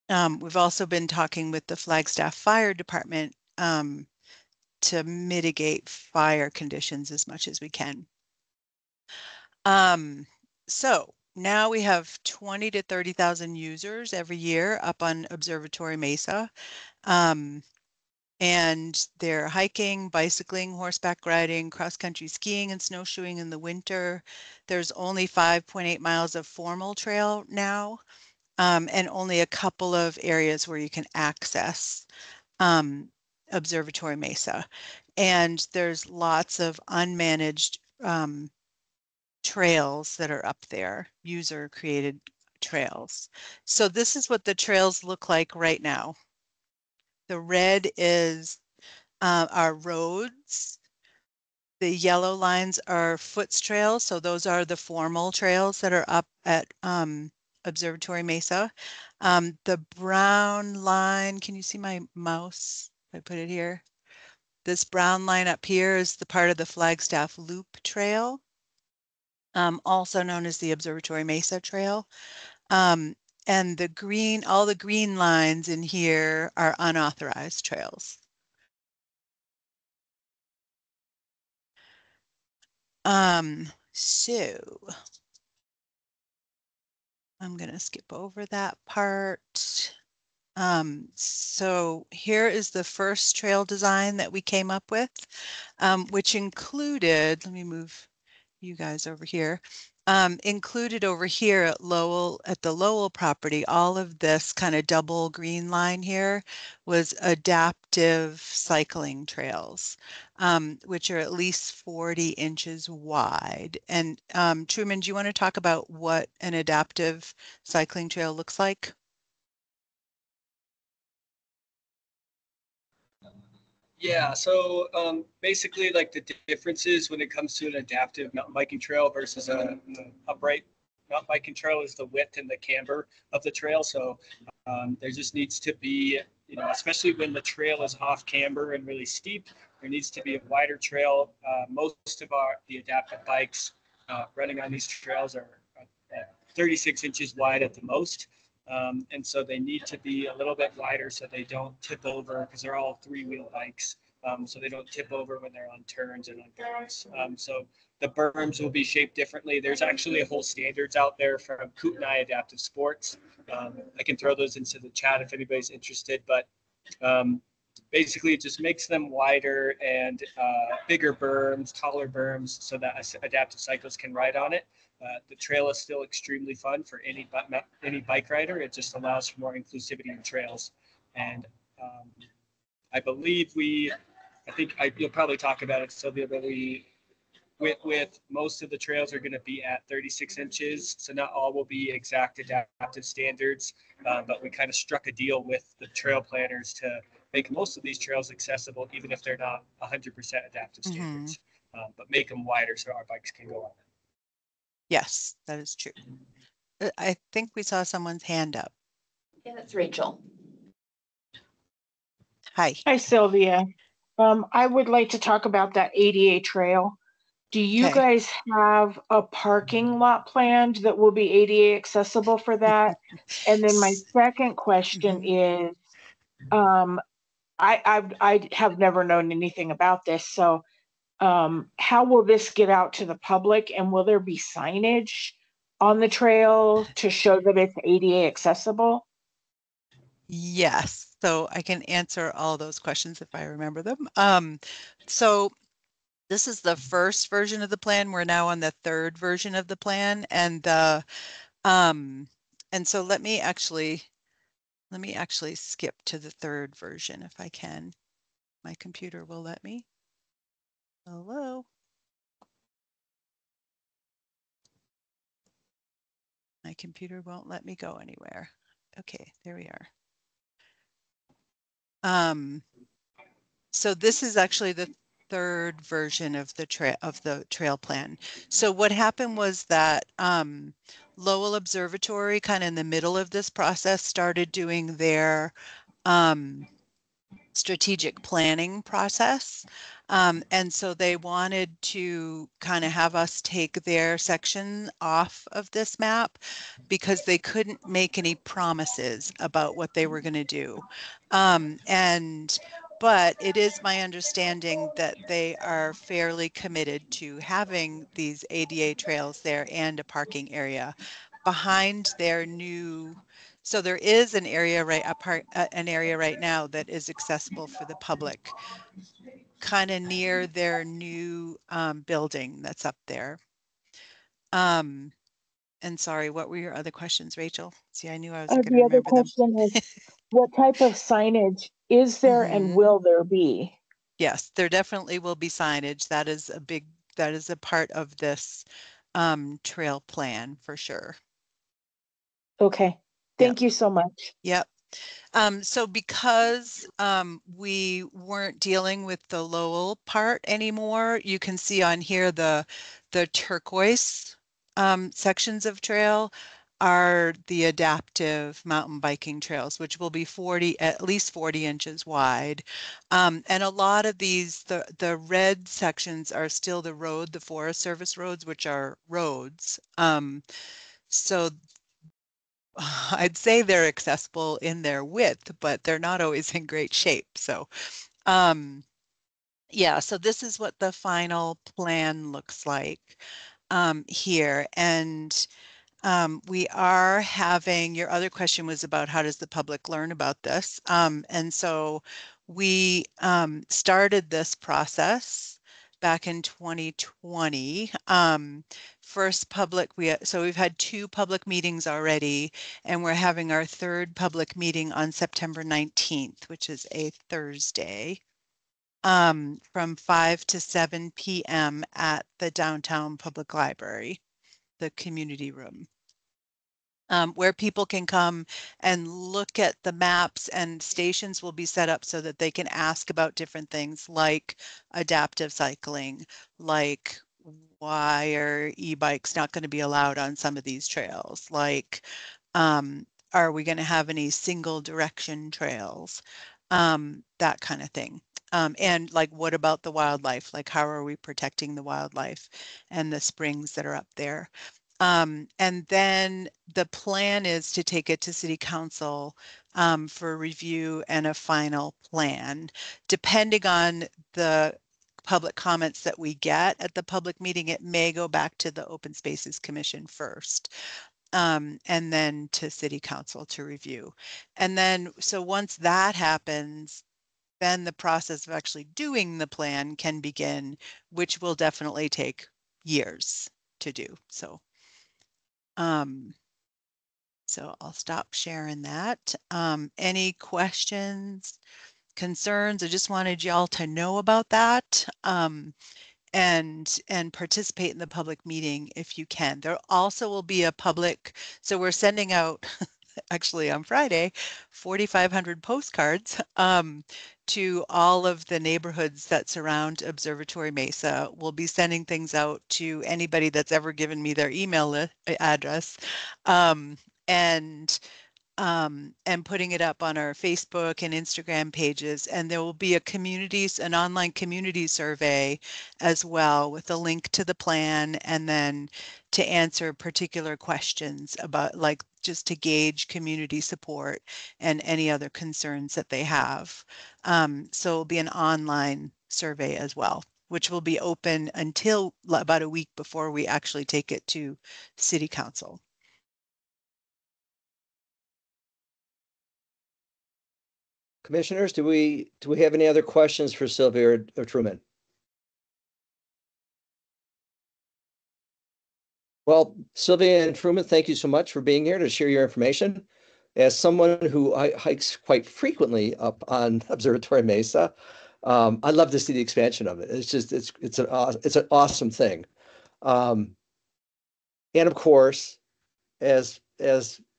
[SPEAKER 9] We've also been talking with the Flagstaff Fire Department to mitigate fire conditions as much as we can. So now we have 20 to 30,000 users every year up on Observatory Mesa. And they're hiking, bicycling, horseback riding, cross-country skiing, and snowshoeing in the winter. There's only 5.8 miles of formal trail now, and only a couple of areas where you can access Observatory Mesa. And there's lots of unmanaged trails that are up there, user-created trails. So this is what the trails look like right now. The red is our roads. The yellow lines are foots trails. So those are the formal trails that are up at Observatory Mesa. The brown line, can you see my mouse? I put it here. This brown line up here is the part of the Flagstaff Loop Trail, also known as the Observatory Mesa Trail. And the green, all the green lines in here are unauthorized trails. So I'm going to skip over that part. So here is the first trail design that we came up with, which included, let me move you guys over here, included over here at the Lowell property, all of this kind of double green line here was adaptive cycling trails, which are at least 40 inches wide. And Truman, do you want to talk about what an adaptive cycling trail looks like?
[SPEAKER 8] Yeah, so basically like the differences when it comes to an adaptive mountain biking trail versus a upright mountain biking trail is the width and the camber of the trail. So there just needs to be especially when the trail is off camber and really steep, there needs to be a wider trail. Most of the adaptive bikes running on these trails are 36 inches wide at the most. And so they need to be a little bit wider so they don't tip over, because they're all 3-wheel bikes. So they don't tip over when they're on turns and on berms. So the berms will be shaped differently. There's actually a whole standards out there from Kootenai Adaptive Sports. I can throw those into the chat if anybody's interested, but basically it just makes them wider and bigger berms, taller berms, so that adaptive cyclists can ride on it. The trail is still extremely fun for any bike rider. It just allows for more inclusivity in trails. And I believe you'll probably talk about it, Sylvia, but with most of the trails are going to be at 36 inches. So not all will be exact adaptive standards, but we kind of struck a deal with the trail planners to make most of these trails accessible, even if they're not 100% adaptive standards, but make them wider so our bikes can go on them.
[SPEAKER 9] Yes, that is true. I think we saw someone's hand up.
[SPEAKER 1] Yeah, that's Rachel.
[SPEAKER 9] Hi.
[SPEAKER 3] Hi, Sylvia. I would like to talk about that ADA trail. Do you
[SPEAKER 9] Okay.
[SPEAKER 3] guys have a parking lot planned that will be ADA accessible for that? And then my second question is, I have never known anything about this. So how will this get out to the public, and will there be signage on the trail to show that it's ADA accessible?
[SPEAKER 9] Yes, so I can answer all those questions if I remember them. So this is the first version of the plan. We're now on the third version of the plan, and so let me actually skip to the third version if I can. My computer will let me. Hello. My computer won't let me go anywhere. Okay, there we are. So this is actually the third version of the trail plan. So what happened was that Lowell Observatory, kind of in the middle of this process, started doing their strategic planning process. And so they wanted to kind of have us take their section off of this map because they couldn't make any promises about what they were going to do. But it is my understanding that they are fairly committed to having these ADA trails there and a parking area behind their new. So there is an area right now that is accessible for the public, kind of near their new building that's up there. And sorry, what were your other questions, Rachel? See, I knew I was going to remember them.
[SPEAKER 3] The other question is, what type of signage is there and will there be?
[SPEAKER 9] Yes, there definitely will be signage. That is a part of this trail plan for sure.
[SPEAKER 3] Okay, thank you so much.
[SPEAKER 9] Yep. So because we weren't dealing with the Lowell part anymore, you can see on here the turquoise sections of trail are the adaptive mountain biking trails, which will be at least 40 inches wide. And a lot of these, the red sections are still the Forest Service roads, which are roads. So I'd say they're accessible in their width, but they're not always in great shape. So, yeah, so this is what the final plan looks like here. And we are having, your other question was about how does the public learn about this? And so we started this process back in 2020. So we've had 2 public meetings already, and we're having our 3rd public meeting on September 19th, which is a Thursday, from 5 to 7 p.m. at the downtown public library, the community room. Where people can come and look at the maps, and stations will be set up so that they can ask about different things like adaptive cycling, like why are e-bikes not going to be allowed on some of these trails, like are we going to have any single direction trails? That kind of thing. And like, what about the wildlife? Like, how are we protecting the wildlife and the springs that are up there? And then the plan is to take it to City Council for review and a final plan. Depending on the public comments that we get at the public meeting, it may go back to the Open Spaces Commission first, and then to City Council to review. And then, so once that happens, then the process of actually doing the plan can begin, which will definitely take years to do. So I'll stop sharing that. Any questions, concerns? I just wanted y'all to know about that. And participate in the public meeting if you can. There also will be a public, so we're sending out actually on Friday 4,500 postcards to all of the neighborhoods that surround Observatory Mesa. We'll be sending things out to anybody that's ever given me their email address. Um, and and putting it up on our Facebook and Instagram pages. And there will be an online community survey as well with a link to the plan, and then to answer particular questions about, like, just to gauge community support and any other concerns that they have. So it'll be an online survey as well, which will be open until about a week before we actually take it to City Council.
[SPEAKER 2] Commissioners, do we have any other questions for Sylvia or Truman? Well, Sylvia and Truman, thank you so much for being here to share your information. As someone who hikes quite frequently up on Observatory Mesa, I'd love to see the expansion of it. It's an awesome thing. And of course, as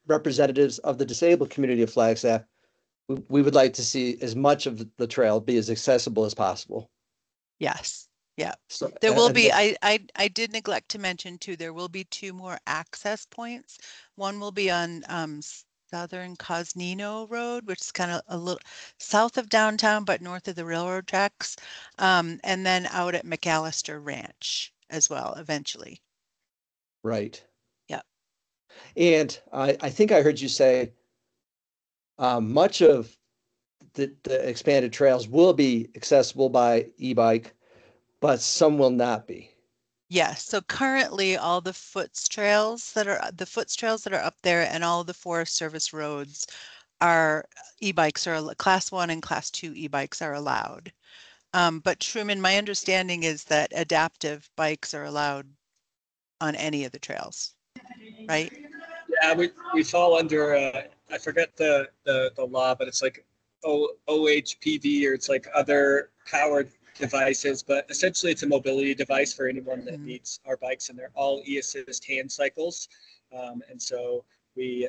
[SPEAKER 2] representatives of the disabled community of Flagstaff, we would like to see as much of the trail be as accessible as possible.
[SPEAKER 9] Yes. Yeah.
[SPEAKER 2] So,
[SPEAKER 9] There will be, I did neglect to mention too, there will be 2 more access points. One will be on Southern Cosnino Road, which is kind of a little south of downtown, but north of the railroad tracks. And then out at McAllister Ranch as well, eventually.
[SPEAKER 2] Right.
[SPEAKER 9] Yeah.
[SPEAKER 2] And I think I heard you say much of the expanded trails will be accessible by e-bike, but some will not be.
[SPEAKER 9] Yes. So currently all the foots trails that are up there and all the Forest Service roads are e-bikes, are class 1 and class 2 e-bikes are allowed. But Truman, my understanding is that adaptive bikes are allowed on any of the trails, right?
[SPEAKER 8] Yeah, we fall under I forget the law, but it's like OHPV, or it's like other powered devices, but essentially it's a mobility device for anyone that needs our bikes, and they're all e-assist hand cycles. And so we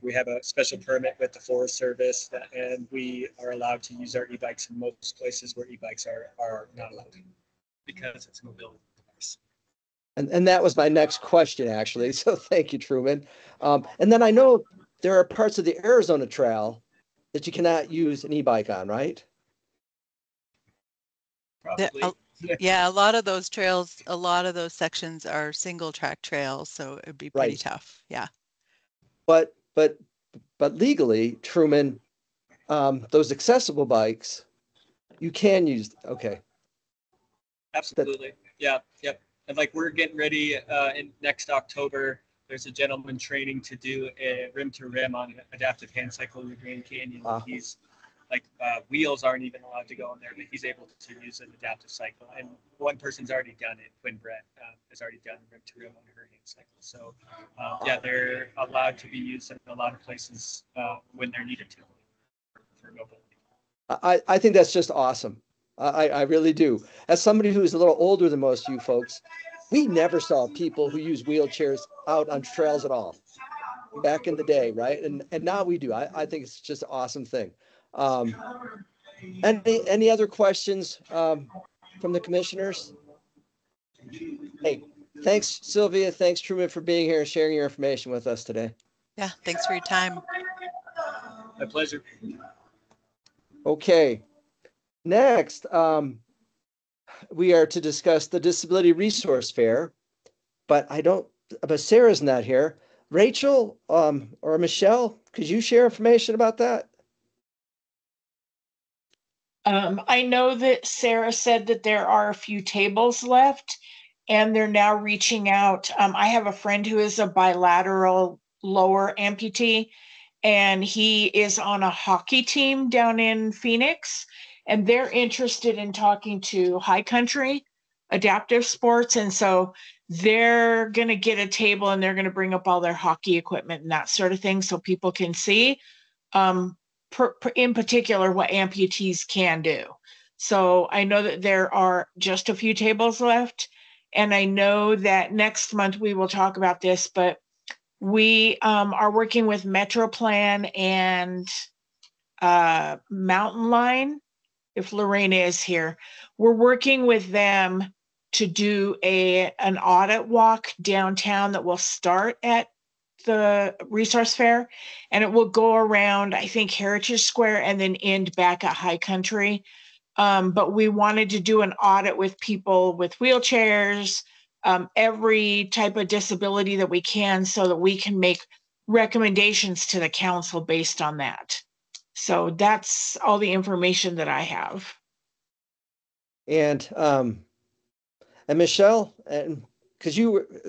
[SPEAKER 8] we have a special permit with the Forest Service, and we are allowed to use our e-bikes in most places where e-bikes are not allowed because it's a mobility device.
[SPEAKER 2] And that was my next question, actually. So thank you, Truman. And then I know there are parts of the Arizona Trail that you cannot use an e-bike on, right?
[SPEAKER 8] Probably.
[SPEAKER 9] Yeah, a lot of those trails, a lot of those sections are single track trails, so it'd be pretty tough. Yeah.
[SPEAKER 2] But legally, Truman, those accessible bikes, you can use. Okay.
[SPEAKER 8] Absolutely. Yeah. Yep. And like, we're getting ready in next October. There's a gentleman training to do a rim to rim on an adaptive hand cycle in the Grand Canyon. He's like, wheels aren't even allowed to go in there, but he's able to use an adaptive cycle. And one person's already done it. Quinn Brett has already done rim to rim on her hand cycle. So yeah, they're allowed to be used in a lot of places when they're needed to for mobility.
[SPEAKER 2] I think that's just awesome. I really do. As somebody who's a little older than most of you folks, we never saw people who use wheelchairs out on trails at all back in the day, right? And now we do. I think it's just an awesome thing. Any other questions from the commissioners? Hey, thanks, Sylvia. Thanks, Truman, for being here and sharing your information with us today.
[SPEAKER 9] Yeah, thanks for your time.
[SPEAKER 8] My pleasure.
[SPEAKER 2] Okay. Next, we are to discuss the Disability Resource Fair, but Sarah's not here. Rachel, or Michelle, could you share information about that?
[SPEAKER 3] I know that Sarah said that there are a few tables left and they're now reaching out. I have a friend who is a bilateral lower amputee and he is on a hockey team down in Phoenix and they're interested in talking to High Country Adaptive Sports. And so they're going to get a table and they're going to bring up all their hockey equipment and that sort of thing so people can see. In particular, what amputees can do. So I know that there are just a few tables left. And I know that next month we will talk about this, but we are working with Metroplan and Mountain Line, if Lorena is here. We're working with them to do an audit walk downtown that will start at the resource fair and it will go around, I think, Heritage Square and then end back at High Country. But we wanted to do an audit with people with wheelchairs, every type of disability that we can so that we can make recommendations to the council based on that. So that's all the information that I have.
[SPEAKER 2] And Michelle, and because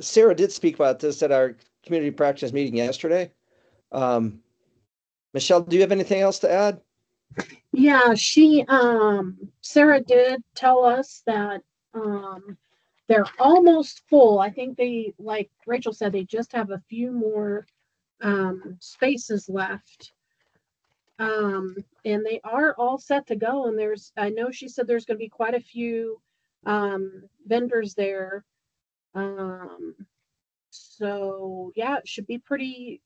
[SPEAKER 2] Sarah did speak about this at our community practice meeting yesterday. Michelle, do you have anything else to add?
[SPEAKER 10] Yeah, Sarah did tell us that they're almost full. I think they, like Rachel said, they just have a few more spaces left. And they are all set to go. And I know she said there's going to be quite a few vendors there. So yeah, it should be pretty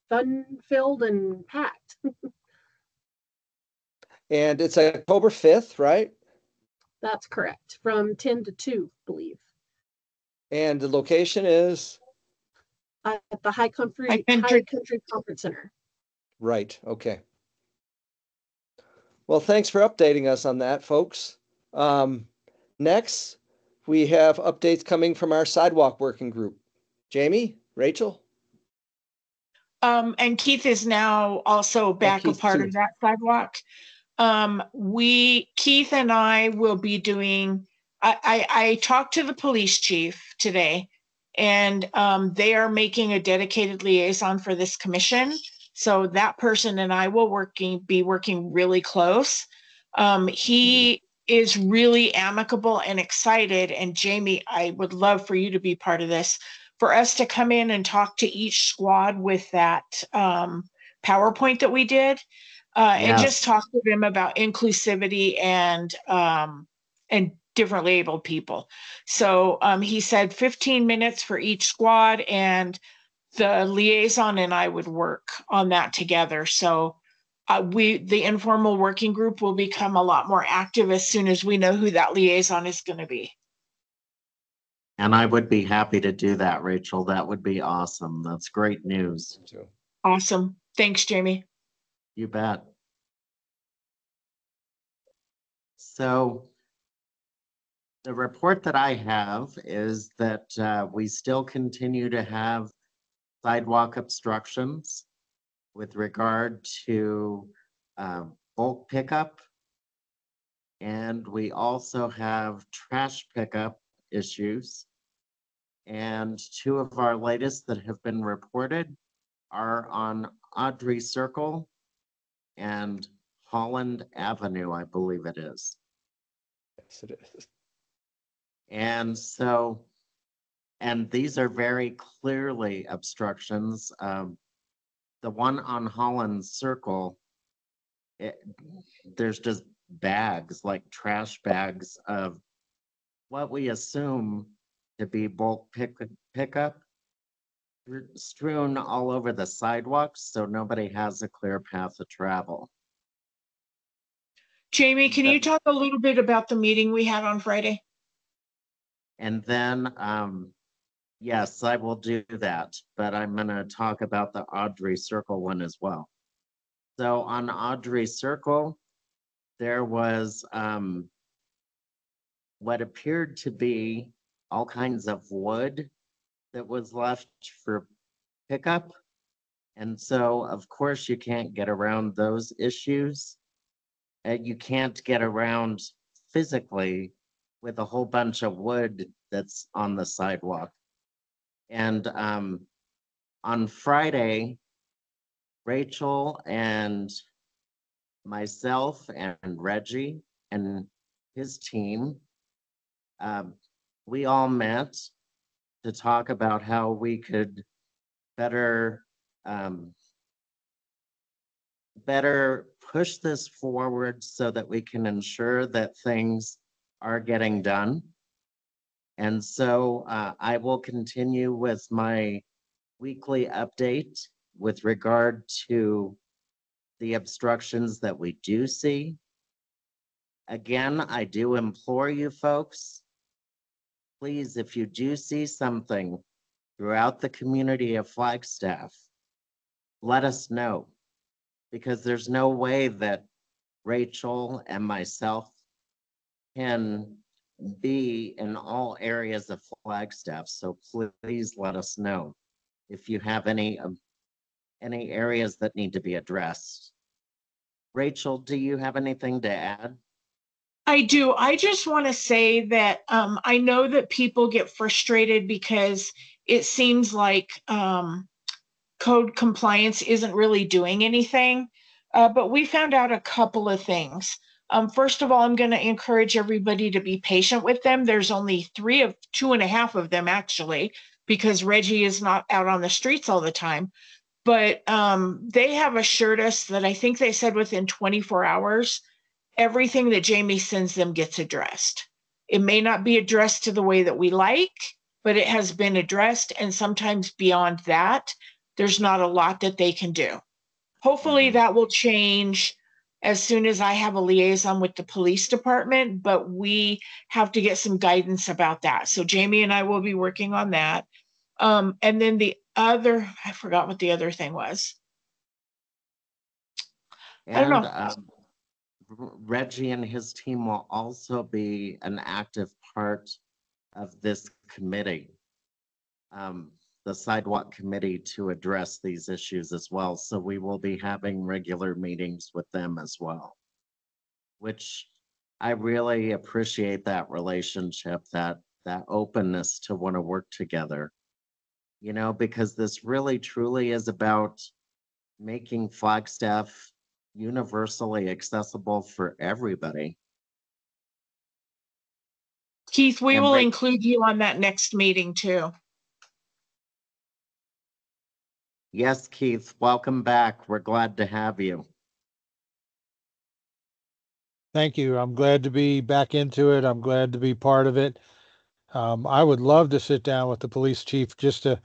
[SPEAKER 10] fun-filled and packed.
[SPEAKER 2] And it's October 5th, right?
[SPEAKER 10] That's correct. From 10 to 2, I believe.
[SPEAKER 2] And the location is?
[SPEAKER 10] At the High Country Conference Center.
[SPEAKER 2] Right, okay. Well, thanks for updating us on that, folks. Next, we have updates coming from our sidewalk working group. Jamie, Rachel?
[SPEAKER 3] And Keith is now also back a part of that sidewalk. Keith and I will be doing, I talked to the police chief today and they are making a dedicated liaison for this commission. So that person and I will be working really close. He is really amicable and excited. And Jamie, I would love for you to be part of this, for us to come in and talk to each squad with that PowerPoint that we did. And just talk to them about inclusivity and differently abled people. So he said 15 minutes for each squad and the liaison and I would work on that together. So the informal working group will become a lot more active as soon as we know who that liaison is going to be.
[SPEAKER 11] And I would be happy to do that, Rachel. That would be awesome. That's great news.
[SPEAKER 3] Awesome. Thanks, Jamie.
[SPEAKER 11] You bet. So the report that I have is that we still continue to have sidewalk obstructions with regard to bulk pickup. And we also have trash pickup issues. And two of our latest that have been reported are on Audrey Circle and Holland Avenue, I believe it is.
[SPEAKER 2] Yes, it is.
[SPEAKER 11] And so, and these are very clearly obstructions. The one on Holland Circle, there's just bags, like trash bags of what we assume to be bulk pickup strewn all over the sidewalks, so nobody has a clear path of travel.
[SPEAKER 3] Jamie, can you talk a little bit about the meeting we had on Friday?
[SPEAKER 11] And then Yes, I will do that, but I'm gonna talk about the Audrey Circle one as well. So on Audrey Circle, there was what appeared to be all kinds of wood that was left for pickup. And so, of course, you can't get around those issues. You can't get around physically with a whole bunch of wood that's on the sidewalk. And on Friday, Rachel and myself and Reggie and his team, we all met to talk about how we could better um, better push this forward so that we can ensure that things are getting done. And so I will continue with my weekly update with regard to the obstructions that we do see. Again, I do implore you folks, please, if you do see something throughout the community of Flagstaff, let us know, because there's no way that Rachel and myself can be in all areas of Flagstaff. So please let us know if you have any areas that need to be addressed. Rachel, do you have anything to add?
[SPEAKER 3] I do. I just want to say that I know that people get frustrated because it seems like code compliance isn't really doing anything. But we found out a couple of things. First of all, I'm going to encourage everybody to be patient with them. There's only two and a half of them actually, because Reggie is not out on the streets all the time. But they have assured us that I think they said within 24 hours, everything that Jamie sends them gets addressed. It may not be addressed to the way that we like, but it has been addressed. And sometimes beyond that, there's not a lot that they can do. Hopefully that will change as soon as I have a liaison with the police department, but we have to get some guidance about that. So Jamie and I will be working on that. And then the other, I forgot what the other thing was. I don't know.
[SPEAKER 11] Reggie and his team will also be an active part of this committee, the sidewalk committee, to address these issues as well. So we will be having regular meetings with them as well, which I really appreciate that relationship, that openness to want to work together, you know, because this really truly is about making Flagstaff universally accessible for everybody.
[SPEAKER 3] Keith, we
[SPEAKER 11] And
[SPEAKER 3] will include you on that next meeting too.
[SPEAKER 11] Yes, Keith, welcome back. We're glad to have you.
[SPEAKER 7] Thank you. I'm glad to be back into it. I'm glad to be part of it. I would love to sit down with the police chief just to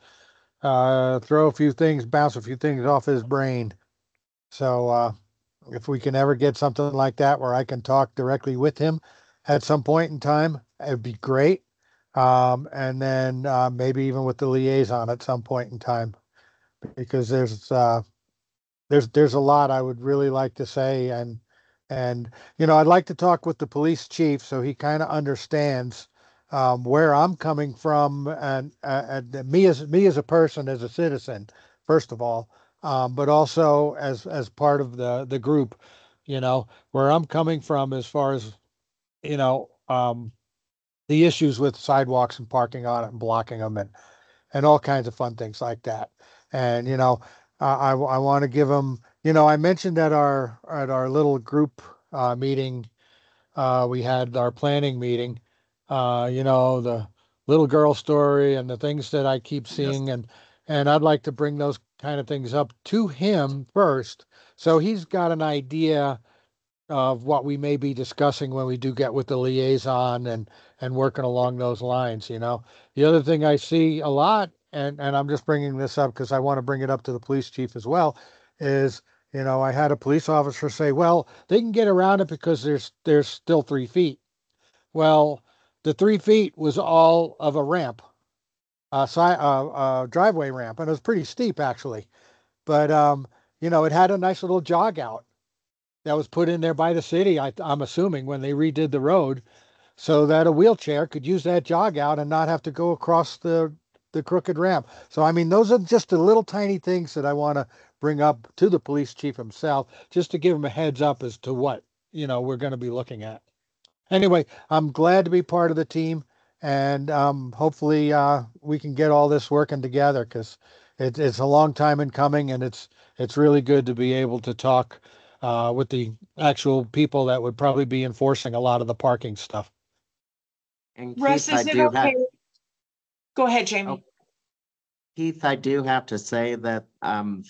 [SPEAKER 7] throw a few things, bounce a few things off his brain. So if we can ever get something like that where I can talk directly with him at some point in time, it'd be great. And then maybe even with the liaison at some point in time, because there's a lot I would really like to say, and you know, I'd like to talk with the police chief so he kind of understands where I'm coming from, and me as a person, as a citizen, first of all, but also as part of the group, you know, where I'm coming from as far as, you know, the issues with sidewalks and parking on it and blocking them, and all kinds of fun things like that. And, you know, I want to give them, you know, I mentioned at our little group meeting, we had our planning meeting, you know, the little girl story and the things that I keep seeing. And I'd like to bring those kind of things up to him first. So he's got an idea of what we may be discussing when we do get with the liaison and working along those lines, you know. The other thing I see a lot, and I'm just bringing this up because I want to bring it up to the police chief as well, is, you know, I had a police officer say, well, they can get around it because there's still 3 feet. Well, the 3 feet was all of a ramp. driveway ramp, and it was pretty steep actually. But it had a nice little jog out that was put in there by the city. I'm assuming when they redid the road, so that a wheelchair could use that jog out and not have to go across the crooked ramp. So I mean, those are just the little tiny things that I want to bring up to the police chief himself, just to give him a heads up as to what we're going to be looking at. Anyway, I'm glad to be part of the team, and hopefully we can get all this working together, because it's a long time in coming, and it's really good to be able to talk with the actual people that would probably be enforcing a lot of the parking stuff.
[SPEAKER 11] And
[SPEAKER 3] Russ,
[SPEAKER 11] Keith, I
[SPEAKER 3] is it
[SPEAKER 11] do
[SPEAKER 3] okay?
[SPEAKER 11] have,
[SPEAKER 3] Go ahead, Jamie.
[SPEAKER 11] Keith, I do have to say that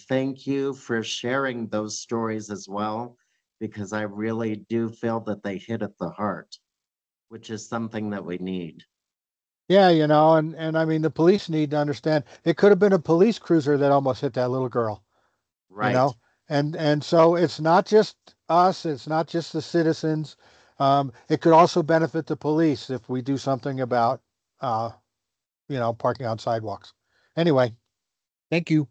[SPEAKER 11] thank you for sharing those stories as well, because I really do feel that they hit at the heart, which is something that we need.
[SPEAKER 7] Yeah, and I mean, the police need to understand it could have been a police cruiser that almost hit that little girl,
[SPEAKER 11] Right.
[SPEAKER 7] and so it's not just us, it's not just the citizens. It could also benefit the police if we do something about, parking on sidewalks. Anyway, thank you.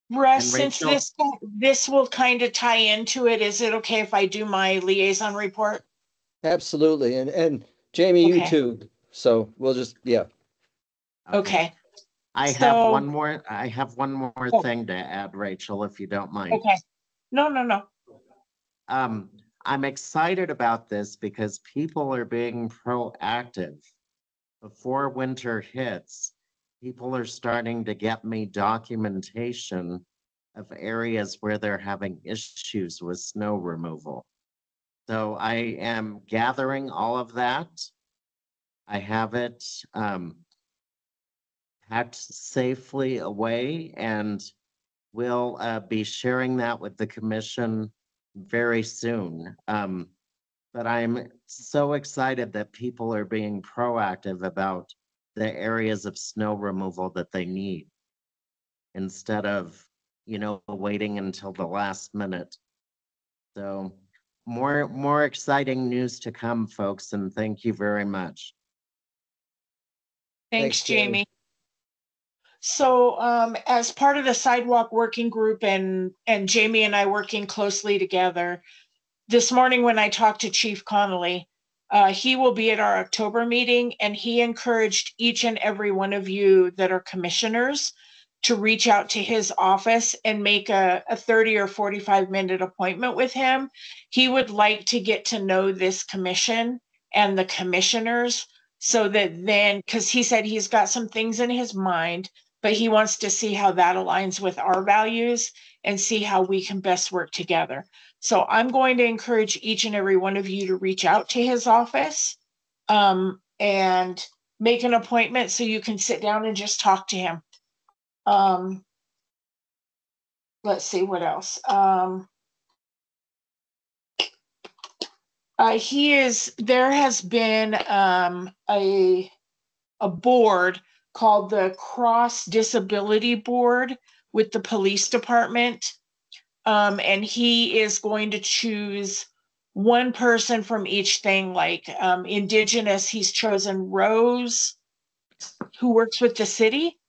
[SPEAKER 3] Russ,
[SPEAKER 11] And
[SPEAKER 3] since
[SPEAKER 11] Rachel,
[SPEAKER 3] this will kind of tie into it, is it okay if I do my liaison report?
[SPEAKER 2] Absolutely. And Jamie, you
[SPEAKER 3] Okay.
[SPEAKER 2] too. So we'll just, yeah.
[SPEAKER 3] Okay.
[SPEAKER 11] I have
[SPEAKER 3] So,
[SPEAKER 11] one more
[SPEAKER 3] oh,
[SPEAKER 11] thing to add, Rachel, if you don't mind.
[SPEAKER 3] okay. No.
[SPEAKER 11] I'm excited about this because people are being proactive. Before winter hits, people are starting to get me documentation of areas where they're having issues with snow removal. So I am gathering all of that. I have it packed safely away, and we'll be sharing that with the commission very soon. But I'm so excited that people are being proactive about the areas of snow removal that they need, instead of, waiting until the last minute. So more exciting news to come, folks, and thank you very much.
[SPEAKER 3] thanks, Jamie. So, as part of the sidewalk working group and Jamie and I working closely together, this morning when I talked to Chief Connolly, he will be at our October meeting, and he encouraged each and every one of you that are commissioners to reach out to his office and make a 30 or 45-minute appointment with him. He would like to get to know this commission and the commissioners, so that then, because he said he's got some things in his mind, but he wants to see how that aligns with our values and see how we can best work together. So I'm going to encourage each and every one of you to reach out to his office and make an appointment so you can sit down and just talk to him. Let's see what else. There has been a board called the Cross Disability Board with the police department. And he is going to choose one person from each thing, like Indigenous, he's chosen Rose, who works with the city.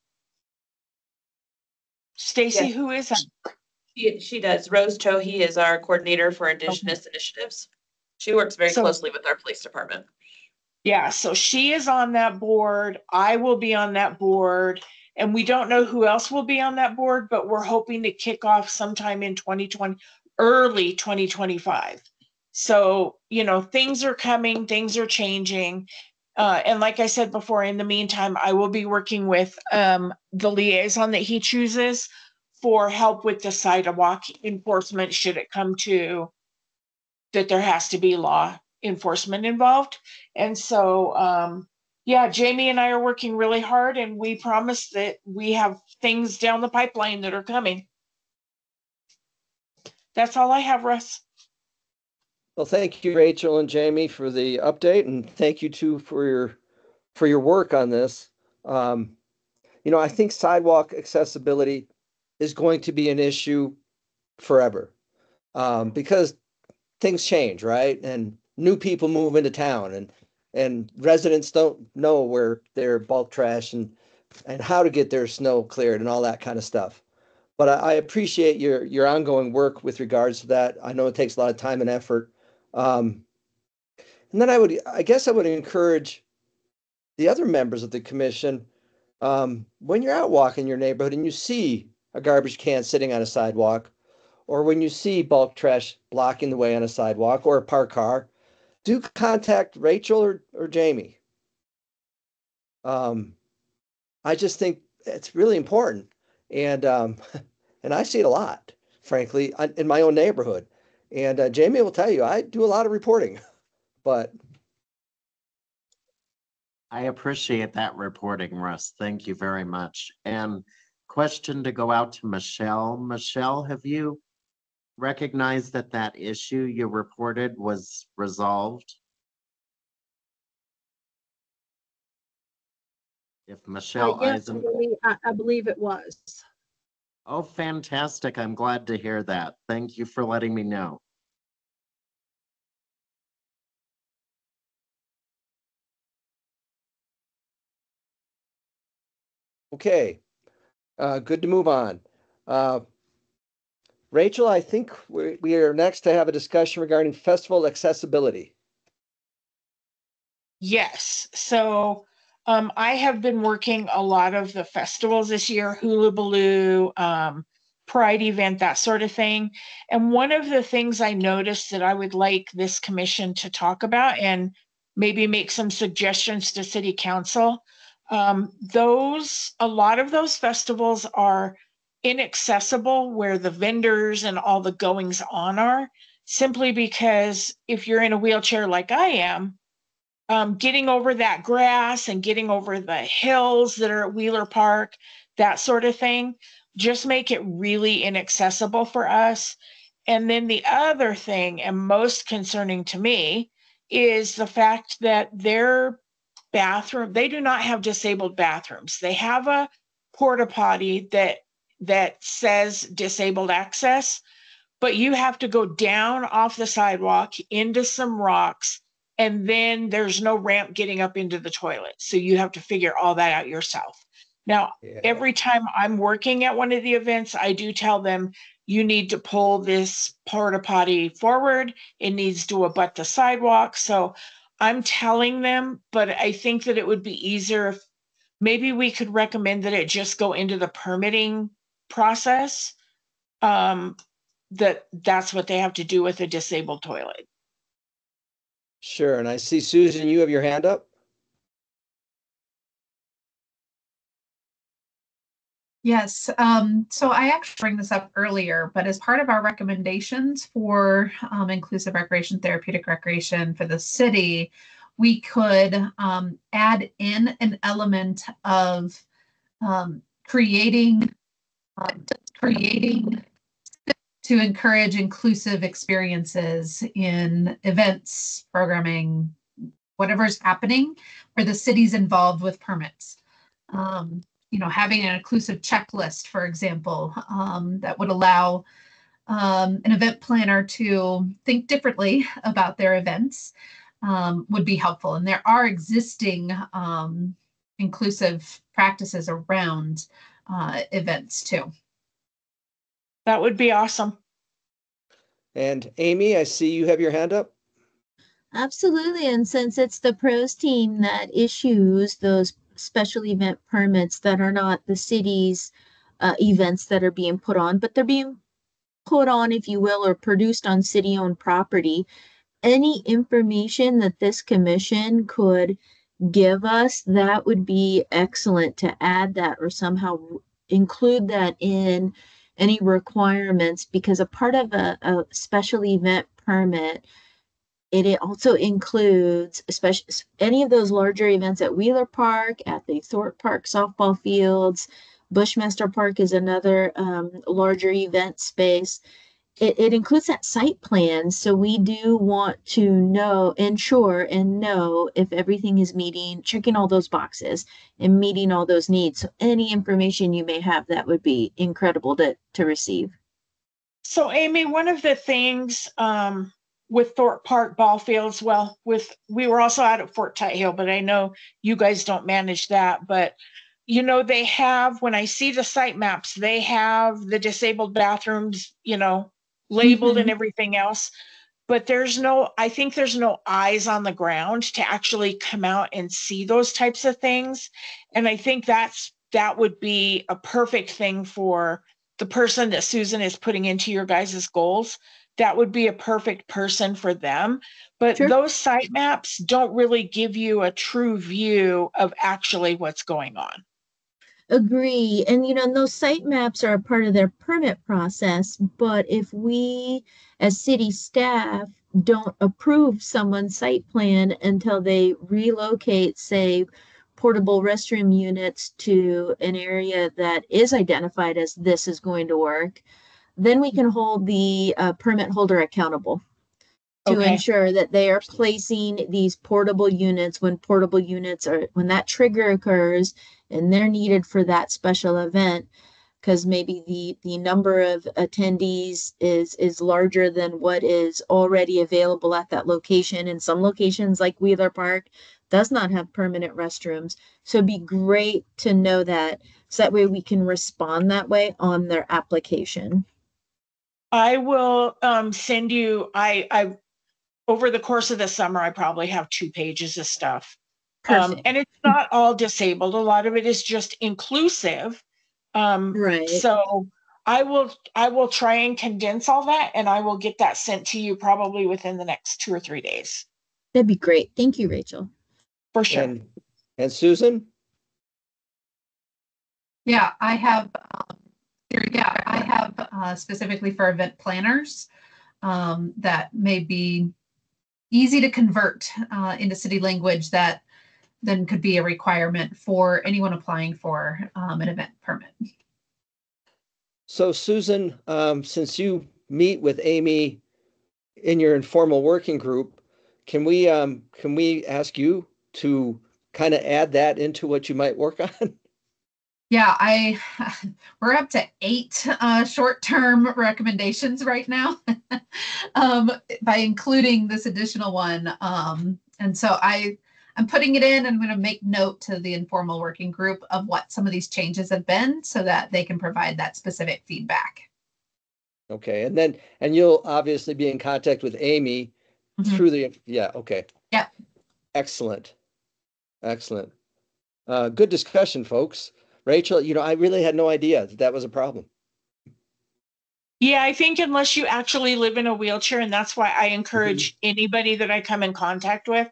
[SPEAKER 3] Stacy,
[SPEAKER 1] Yes.
[SPEAKER 3] who is that?
[SPEAKER 1] She does. Rose Tohi is our coordinator for Indigenous initiatives. She works very closely with our police department.
[SPEAKER 3] Yeah, so she is on that board. I will be on that board. And we don't know who else will be on that board, but we're hoping to kick off sometime in 2020, early 2025. So, things are coming, things are changing. And like I said before, in the meantime, I will be working with the liaison that he chooses for help with the sidewalk enforcement, should it come to that there has to be law enforcement involved. And so, yeah, Jamie and I are working really hard, and we promise that we have things down the pipeline that are coming. That's all I have, Russ.
[SPEAKER 2] Well, thank you, Rachel and Jamie, for the update, and thank you too for your work on this. I think sidewalk accessibility is going to be an issue forever, because things change, right? And new people move into town, and residents don't know where their bulk trash and and how to get their snow cleared and all that kind of stuff. But I appreciate your ongoing work with regards to that. I know it takes a lot of time and effort. And then I guess I would encourage the other members of the commission, when you're out walking your neighborhood and you see a garbage can sitting on a sidewalk, or when you see bulk trash blocking the way on a sidewalk or a parked car, do contact Rachel or Jamie. I just think it's really important. And and I see it a lot, frankly, in my own neighborhood. And Jamie will tell you, I do a lot of reporting, but
[SPEAKER 11] I appreciate that reporting, Russ. Thank you very much. And question to go out to Michelle. Michelle, have you recognized that that issue you reported was resolved? If Michelle
[SPEAKER 10] Yes,
[SPEAKER 11] Eisen,
[SPEAKER 10] I believe it was.
[SPEAKER 11] oh, fantastic. I'm glad to hear that. Thank you for letting me know.
[SPEAKER 2] okay, good to move on. Rachel, I think we are next to have a discussion regarding festival accessibility.
[SPEAKER 3] Yes. So I have been working a lot of the festivals this year, Hula Baloo, Pride event, that sort of thing. And one of the things I noticed that I would like this commission to talk about and maybe make some suggestions to city council. A lot of those festivals are inaccessible where the vendors and all the goings on are, simply because if you're in a wheelchair like I am, getting over that grass and getting over the hills that are at Wheeler Park, that sort of thing, just make it really inaccessible for us. And then the other thing, and most concerning to me, is the fact that their bathroom, they do not have disabled bathrooms. They have a porta potty that says disabled access, but you have to go down off the sidewalk into some rocks, and then there's no ramp getting up into the toilet. So you have to figure all that out yourself. Now,
[SPEAKER 2] Yeah.
[SPEAKER 3] every time I'm working at one of the events, I do tell them, you need to pull this porta potty forward. It needs to abut the sidewalk. So I'm telling them, but I think that it would be easier if maybe we could recommend that it just go into the permitting process. That's what they have to do with a disabled toilet.
[SPEAKER 2] Sure. And I see, Susan, you have your hand up.
[SPEAKER 4] Yes, so I actually bring this up earlier, but as part of our recommendations for inclusive recreation, therapeutic recreation for the city, we could add in an element of creating to encourage inclusive experiences in events, programming, whatever's happening where the city's involved with permits. Having an inclusive checklist, for example, that would allow an event planner to think differently about their events would be helpful. And there are existing inclusive practices around events too.
[SPEAKER 3] That would be awesome.
[SPEAKER 2] And Amy, I see you have your hand up.
[SPEAKER 5] Absolutely. And since it's the pros team that issues those special event permits that are not the city's events that are being put on, but they're being put on, if you will, or produced on city-owned property, any information that this commission could give us, that would be excellent to add that or somehow include that in any requirements, because a part of a special event permit, it also includes especially any of those larger events at Wheeler Park, at the Thorpe Park softball fields. Bushmaster Park is another larger event space. It includes that site plan. So we do want to know if everything is checking all those boxes and meeting all those needs. So any information you may have, that would be incredible to receive.
[SPEAKER 3] So Amy, one of the things with Thorpe Park ball fields, we were also out at Fort Tight Hill, but I know you guys don't manage that. But you know, they have, when I see the site maps, they have the disabled bathrooms, you know, labeled and everything else. But I think there's no eyes on the ground to actually come out and see those types of things. And I think that would be a perfect thing for the person that Susan is putting into your guys' goals. That would be a perfect person for them. But
[SPEAKER 5] Sure.
[SPEAKER 3] those site maps don't really give you a true view of actually what's going on.
[SPEAKER 5] Agree. And those site maps are a part of their permit process, but if we as city staff don't approve someone's site plan until they relocate, say, portable restroom units to an area that is identified as this is going to work, then we can hold the permit holder accountable to
[SPEAKER 3] Okay.
[SPEAKER 5] ensure that they are placing these portable units when that trigger occurs and they're needed for that special event, because maybe the number of attendees is larger than what is already available at that location. And some locations like Wheeler Park does not have permanent restrooms. So it'd be great to know that, so that way we can respond that way on their application.
[SPEAKER 3] I will send you, I over the course of the summer, I probably have 2 pages of stuff.
[SPEAKER 5] Perfect.
[SPEAKER 3] And it's not all disabled. A lot of it is just inclusive.
[SPEAKER 5] Right.
[SPEAKER 3] So I will try and condense all that, and I will get that sent to you probably within the next 2 or 3 days.
[SPEAKER 5] That'd be great. Thank you, Rachel.
[SPEAKER 3] For sure.
[SPEAKER 2] And Susan?
[SPEAKER 4] Yeah, I have specifically for event planners that may be easy to convert into city language that then could be a requirement for anyone applying for an event permit.
[SPEAKER 2] So Susan, since you meet with Amy in your informal working group, can we ask you to kind of add that into what you might work on?
[SPEAKER 4] Yeah, we're up to 8 short-term recommendations right now by including this additional one. And so I'm putting it in. I'm going to make note to the informal working group of what some of these changes have been so that they can provide that specific feedback.
[SPEAKER 2] Okay, and you'll obviously be in contact with Amy through okay.
[SPEAKER 4] Yeah.
[SPEAKER 2] Excellent. Good discussion, folks. Rachel, I really had no idea that was a problem.
[SPEAKER 3] Yeah, I think unless you actually live in a wheelchair, and that's why I encourage anybody that I come in contact with,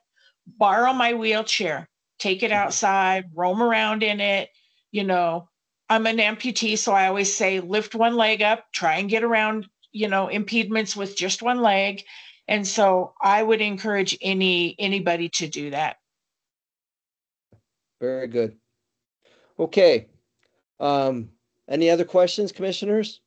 [SPEAKER 3] borrow my wheelchair, take it outside, roam around in it. I'm an amputee, so I always say lift one leg up, try and get around, impediments with just one leg. And so I would encourage anybody to do that.
[SPEAKER 2] Very good. Okay. Any other questions, commissioners?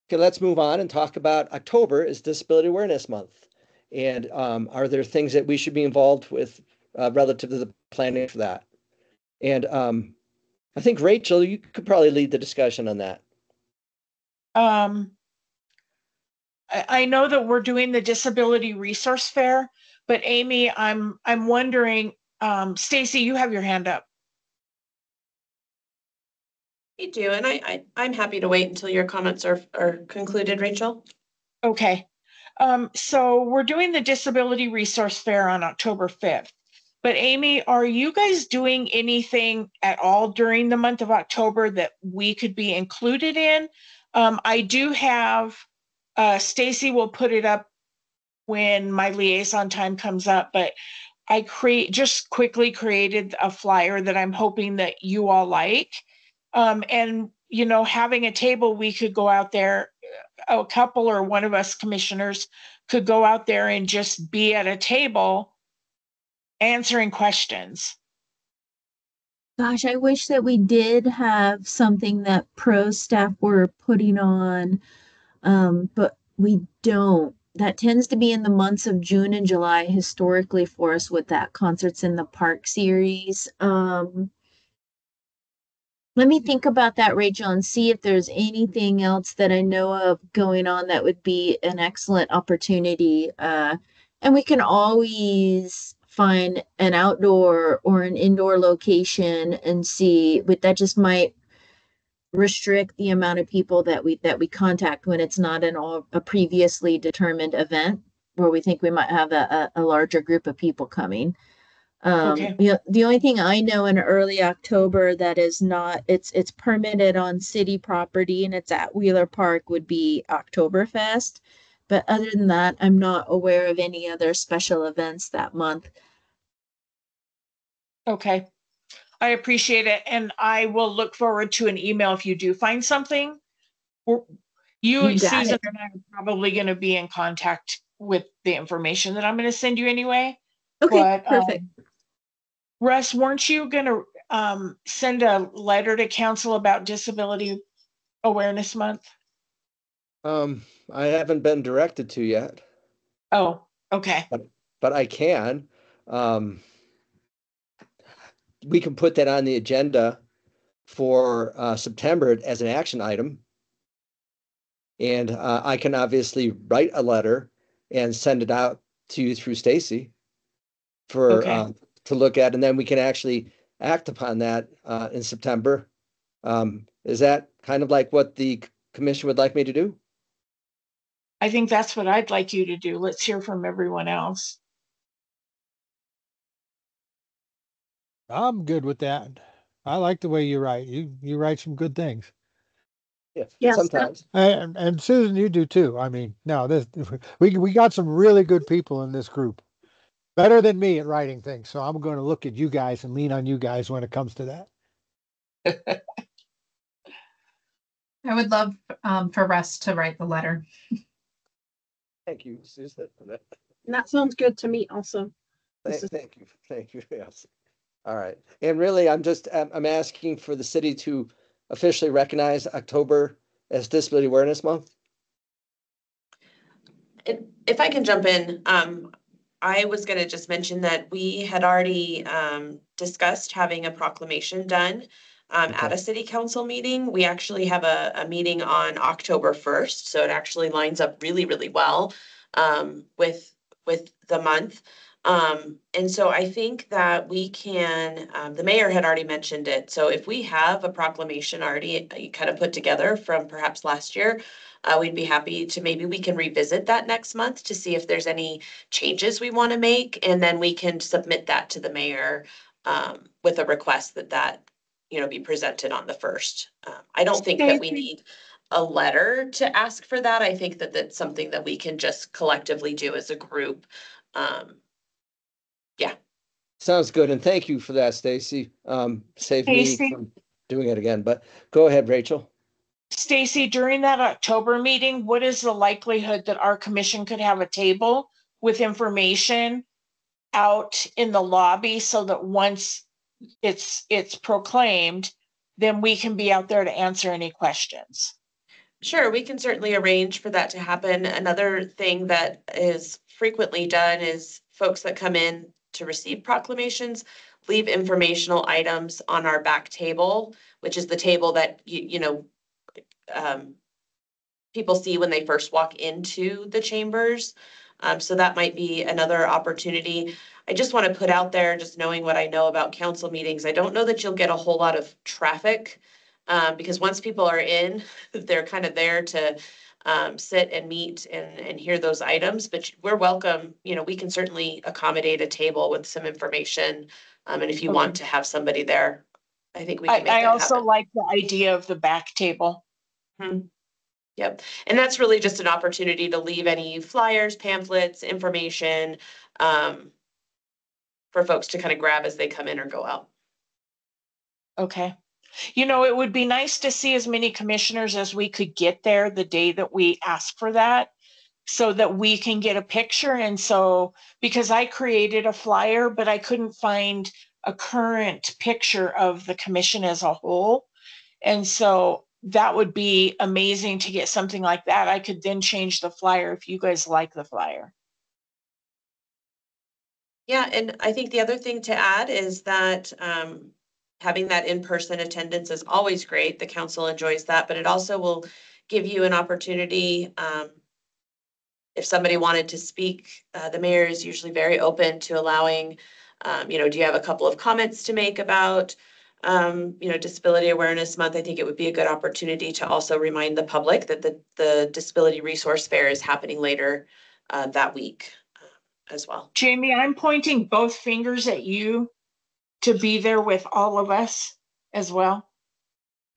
[SPEAKER 2] Okay, let's move on and talk about October is Disability Awareness Month. And are there things that we should be involved with relative to the planning for that? And I think, Rachel, you could probably lead the discussion on that.
[SPEAKER 3] I know that we're doing the Disability Resource Fair, but Amy, I'm wondering, Stacy, you have your hand up.
[SPEAKER 1] You do, and I'm happy to wait until your comments are concluded, Rachel.
[SPEAKER 3] Okay. So we're doing the Disability Resource Fair on October 5th. But Amy, are you guys doing anything at all during the month of October that we could be included in? I do have, Stacy will put it up when my liaison time comes up, but I just quickly created a flyer that I'm hoping that you all like. And, having a table, we could go out there, a couple or one of us commissioners could go out there and just be at a table answering questions.
[SPEAKER 5] Gosh, I wish that we did have something that pro staff were putting on, but we don't. That tends to be in the months of June and July historically for us with that Concerts in the Park series. Let me think about that, Rachel, and see if there's anything else that I know of going on that would be an excellent opportunity And we can always find an outdoor or an indoor location and see, but that just might restrict the amount of people that we contact when it's not a previously determined event where we think we might have a larger group of people coming.
[SPEAKER 3] Okay.
[SPEAKER 5] The only thing I know in early October that is not, it's permitted on city property and it's at Wheeler Park would be Oktoberfest. But other than that, I'm not aware of any other special events that month.
[SPEAKER 3] Okay. I appreciate it. And I will look forward to an email if you do find something.
[SPEAKER 5] You got
[SPEAKER 3] Susan,
[SPEAKER 5] it.
[SPEAKER 3] and I are probably going to be in contact with the information that I'm going to send you anyway.
[SPEAKER 5] Okay,
[SPEAKER 3] But
[SPEAKER 5] perfect.
[SPEAKER 3] Russ, weren't you going to send a letter to council about Disability Awareness Month?
[SPEAKER 2] I haven't been directed to yet,
[SPEAKER 3] Oh, okay.
[SPEAKER 2] but I can. We can put that on the agenda for September as an action item. And I can obviously write a letter and send it out to you through Stacy for
[SPEAKER 3] Okay.
[SPEAKER 2] to look at, and then we can actually act upon that in September. Is that kind of like what the commission would like me to do?
[SPEAKER 3] I think that's what I'd like you to do. Let's hear from everyone else.
[SPEAKER 7] I'm good with that. I like the way you write. You write some good things.
[SPEAKER 2] Yeah,
[SPEAKER 10] Yes,
[SPEAKER 2] sometimes.
[SPEAKER 7] And Susan, you do too. I mean, no, this we got some really good people in this group. Better than me at writing things. So I'm going to look at you guys and lean on you guys when it comes to that.
[SPEAKER 4] I would love for Russ to write the letter.
[SPEAKER 2] Thank you, Susan.
[SPEAKER 10] that sounds good to me also.
[SPEAKER 2] Thank you. Thank you. Yes. All right. And really, I'm asking for the city to officially recognize October as Disability Awareness Month.
[SPEAKER 1] If I can jump in, I was going to just mention that we had already discussed having a proclamation done at a city council meeting. We actually have a meeting on October 1st, so it actually lines up really, really well with the month. And so I think that we can, the mayor had already mentioned it. So if we have a proclamation already kind of put together from perhaps last year, we'd be happy to, maybe we can revisit that next month to see if there's any changes we want to make. And then we can submit that to the mayor with a request that be presented on the 1st. I don't think that we need a letter to ask for that. I think that that's something that we can just collectively do as a group. Yeah.
[SPEAKER 2] Sounds good. And thank you for that, Stacy. Save me
[SPEAKER 3] Stacy?
[SPEAKER 2] from doing it again, but go ahead, Rachel.
[SPEAKER 3] Stacy, during that October meeting, what is the likelihood that our commission could have a table with information out in the lobby so that once it's proclaimed, then we can be out there to answer any questions?
[SPEAKER 1] Sure, we can certainly arrange for that to happen. Another thing that is frequently done is folks that come in to receive proclamations leave informational items on our back table, which is the table that people see when they first walk into the chambers. So that might be another opportunity. I just want to put out there, just knowing what I know about council meetings, I don't know that you'll get a whole lot of traffic because once people are in, they're kind of there to sit and meet and hear those items. But we're welcome. We can certainly accommodate a table with some information. And if you want to have somebody there, I think we can make
[SPEAKER 3] I
[SPEAKER 1] that
[SPEAKER 3] also
[SPEAKER 1] happen.
[SPEAKER 3] like the idea of the back table.
[SPEAKER 1] Yep. And that's really just an opportunity to leave any flyers, pamphlets, information for folks to kind of grab as they come in or go out.
[SPEAKER 3] Okay. It would be nice to see as many commissioners as we could get there the day that we ask for that so that we can get a picture. And so, because I created a flyer, but I couldn't find a current picture of the commission as a whole. And so that would be amazing to get something like that. I could then change the flyer if you guys like the flyer.
[SPEAKER 1] Yeah, and I think the other thing to add is that having that in-person attendance is always great. The council enjoys that, but it also will give you an opportunity if somebody wanted to speak, the mayor is usually very open to allowing, do you have a couple of comments to make about, Disability Awareness Month? I think it would be a good opportunity to also remind the public that the Disability Resource Fair is happening later that week as well.
[SPEAKER 3] Jamie, I'm pointing both fingers at you to be there with all of us as well.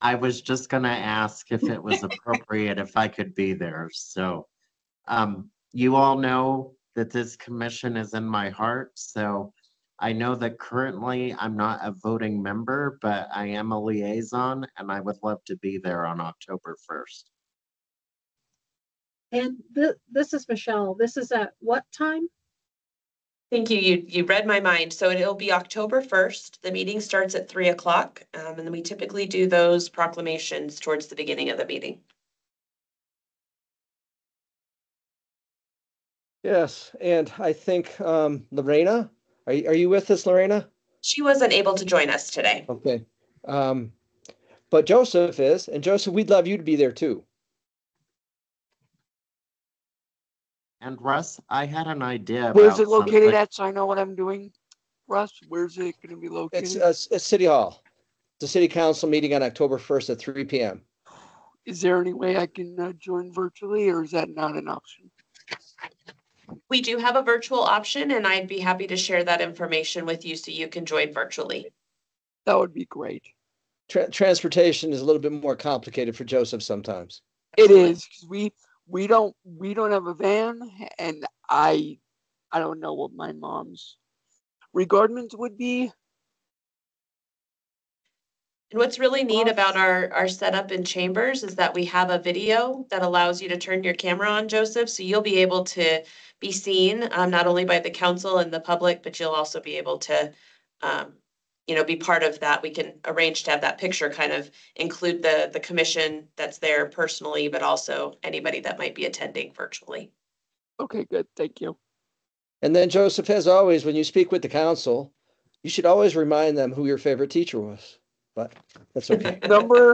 [SPEAKER 11] I was just gonna ask if it was appropriate if I could be there. So, you all know that this commission is in my heart. So I know that currently I'm not a voting member, but I am a liaison and I would love to be there on October 1st.
[SPEAKER 10] And this is Michelle. This is at what time?
[SPEAKER 1] Thank you. You read my mind. So it'll be October 1st. The meeting starts at 3 o'clock. And then we typically do those proclamations towards the beginning of the meeting.
[SPEAKER 2] Yes, and I think Lorena, are you with us, Lorena?
[SPEAKER 1] She wasn't able to join us today.
[SPEAKER 2] Okay. But Joseph is, and Joseph, we'd love you to be there too.
[SPEAKER 11] And Russ, I had an idea.
[SPEAKER 6] Where's it
[SPEAKER 11] about
[SPEAKER 6] located
[SPEAKER 11] something.
[SPEAKER 6] at so I know what I'm doing? Russ, where's it going to be located?
[SPEAKER 2] It's City Hall. The city council meeting on October 1st at 3 p.m.
[SPEAKER 6] Is there any way I can join virtually, or is that not an option?
[SPEAKER 1] We do have a virtual option, and I'd be happy to share that information with you so you can join virtually.
[SPEAKER 6] That would be great.
[SPEAKER 2] Transportation is a little bit more complicated for Joseph sometimes.
[SPEAKER 6] It is, because we don't have a van, and I don't know what my mom's regardments would be.
[SPEAKER 1] And what's really neat about our setup in chambers is that we have a video that allows you to turn your camera on, Joseph. So you'll be able to be seen not only by the council and the public, but you'll also be able to, be part of that. We can arrange to have that picture kind of include the commission that's there personally, but also anybody that might be attending virtually.
[SPEAKER 6] Okay, good. Thank you.
[SPEAKER 2] And then Joseph, as always, when you speak with the council, you should always remind them who your favorite teacher was. But that's okay.
[SPEAKER 6] number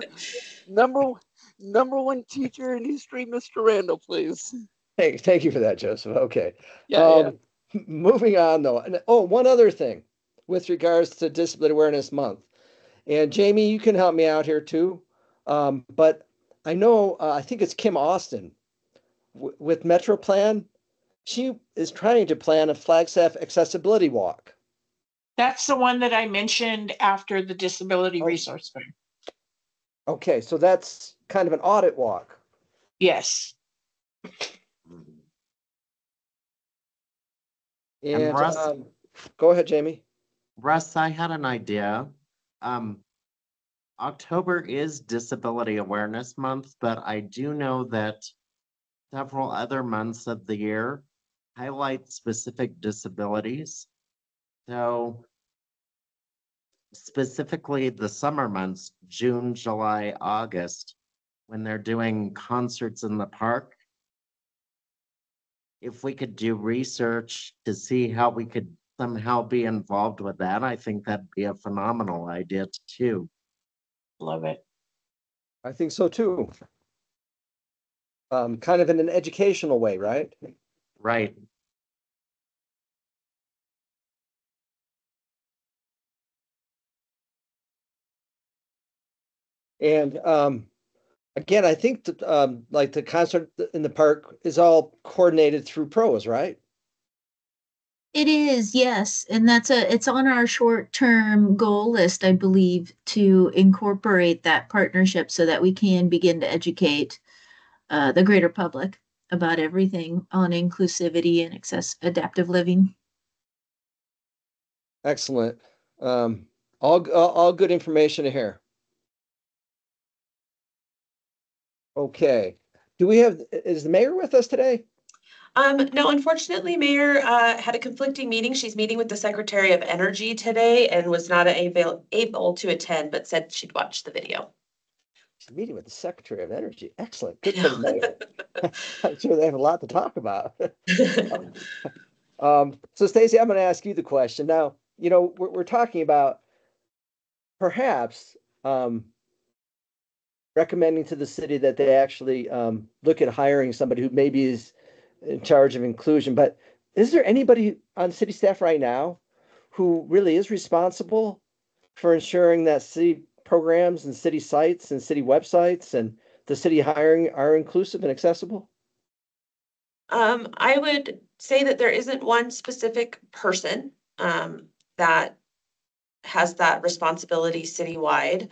[SPEAKER 6] one teacher in history, Mr. Randall, please.
[SPEAKER 2] Thank you for that, Joseph. Okay.
[SPEAKER 6] Yeah.
[SPEAKER 2] Moving on though. And, one other thing with regards to Disability Awareness Month. And Jamie, you can help me out here too. But I know, I think it's Kim Austin with Metro Plan. She is trying to plan a Flagstaff accessibility walk.
[SPEAKER 3] That's the one that I mentioned after the Disability Resource Fair.
[SPEAKER 2] Okay, so that's kind of an audit walk.
[SPEAKER 3] Yes.
[SPEAKER 11] And Russ,
[SPEAKER 2] go ahead, Jamie.
[SPEAKER 11] Russ, I had an idea. October is Disability Awareness Month, but I do know that several other months of the year highlight specific disabilities. So specifically the summer months, June, July, August, when they're doing concerts in the park, if we could do research to see how we could somehow be involved with that, I think that'd be a phenomenal idea too.
[SPEAKER 3] Love it.
[SPEAKER 2] I think so too. Kind of in an educational way, right?
[SPEAKER 11] Right.
[SPEAKER 2] And again, I think that like the concert in the park is all coordinated through pros, right?
[SPEAKER 5] It is, yes. And it's on our short-term goal list, I believe, to incorporate that partnership so that we can begin to educate the greater public about everything on inclusivity and adaptive living.
[SPEAKER 2] Excellent. All good information here. Okay. Is the mayor with us today?
[SPEAKER 1] No, unfortunately, Mayor had a conflicting meeting. She's meeting with the Secretary of Energy today and was not able to attend, but said she'd watch the video.
[SPEAKER 2] She's meeting with the Secretary of Energy. Excellent. Good for the mayor. I'm sure they have a lot to talk about. So Stacy, I'm going to ask you the question. Now, we're talking about perhaps recommending to the city that they actually look at hiring somebody who maybe is in charge of inclusion, but is there anybody on city staff right now who really is responsible for ensuring that city programs and city sites and city websites and the city hiring are inclusive and accessible?
[SPEAKER 1] I would say that there isn't one specific person that has that responsibility citywide.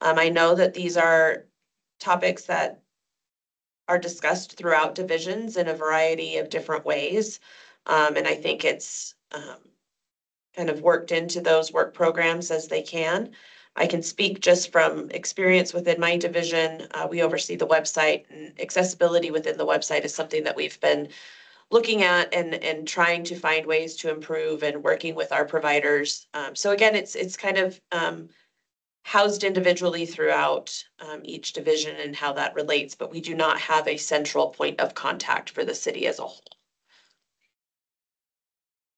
[SPEAKER 1] I know that these are topics that are discussed throughout divisions in a variety of different ways. And I think it's kind of worked into those work programs as they can. I can speak just from experience within my division. We oversee the website, and accessibility within the website is something that we've been looking at and trying to find ways to improve and working with our providers. So again, it's kind of housed individually throughout each division and how that relates, but we do not have a central point of contact for the city as a whole.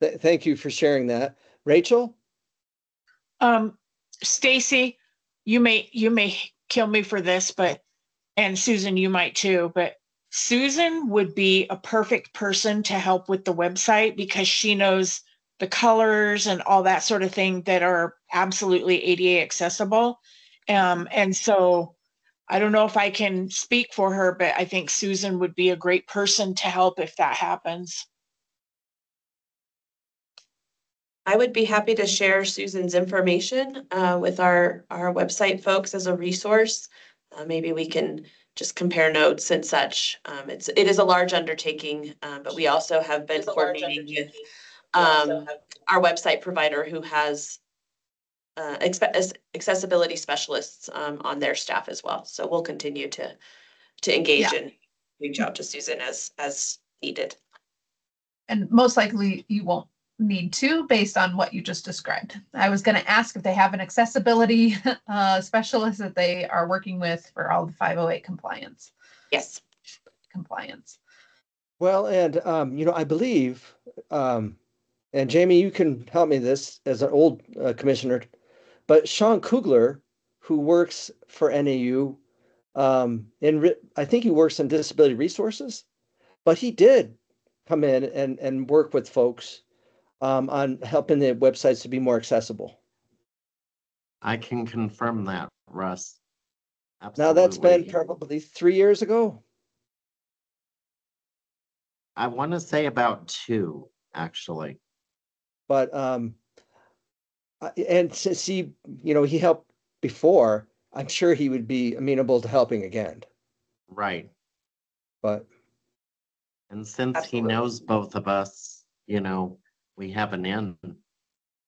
[SPEAKER 2] Thank you for sharing that. Rachel?
[SPEAKER 3] Stacy, you may kill me for this, but, and Susan, you might too, but Susan would be a perfect person to help with the website because she knows the colors and all that sort of thing that are absolutely ADA accessible. And so I don't know if I can speak for her, but I think Susan would be a great person to help if that happens.
[SPEAKER 1] I would be happy to share Susan's information with our website folks as a resource. Maybe we can just compare notes and such. It is a large undertaking, but we also have been coordinating with our website provider who has accessibility specialists on their staff as well. So we'll continue to engage and reach out to Susan as needed.
[SPEAKER 4] And most likely you won't need to based on what you just described. I was going to ask if they have an accessibility specialist that they are working with for all the 508 compliance.
[SPEAKER 1] Yes.
[SPEAKER 4] Compliance.
[SPEAKER 2] Well, and I believe, and Jamie, you can help me this as an old commissioner, but Sean Kugler, who works for NAU, I think he works in disability resources, but he did come in and work with folks on helping the websites to be more accessible.
[SPEAKER 11] I can confirm that, Russ. Absolutely.
[SPEAKER 2] Now that's been probably 3 years ago.
[SPEAKER 11] I want to say about 2, actually.
[SPEAKER 2] But and since he helped before, I'm sure he would be amenable to helping again.
[SPEAKER 11] Right.
[SPEAKER 2] But
[SPEAKER 11] and since
[SPEAKER 1] Absolutely.
[SPEAKER 11] He knows both of us, we have an in.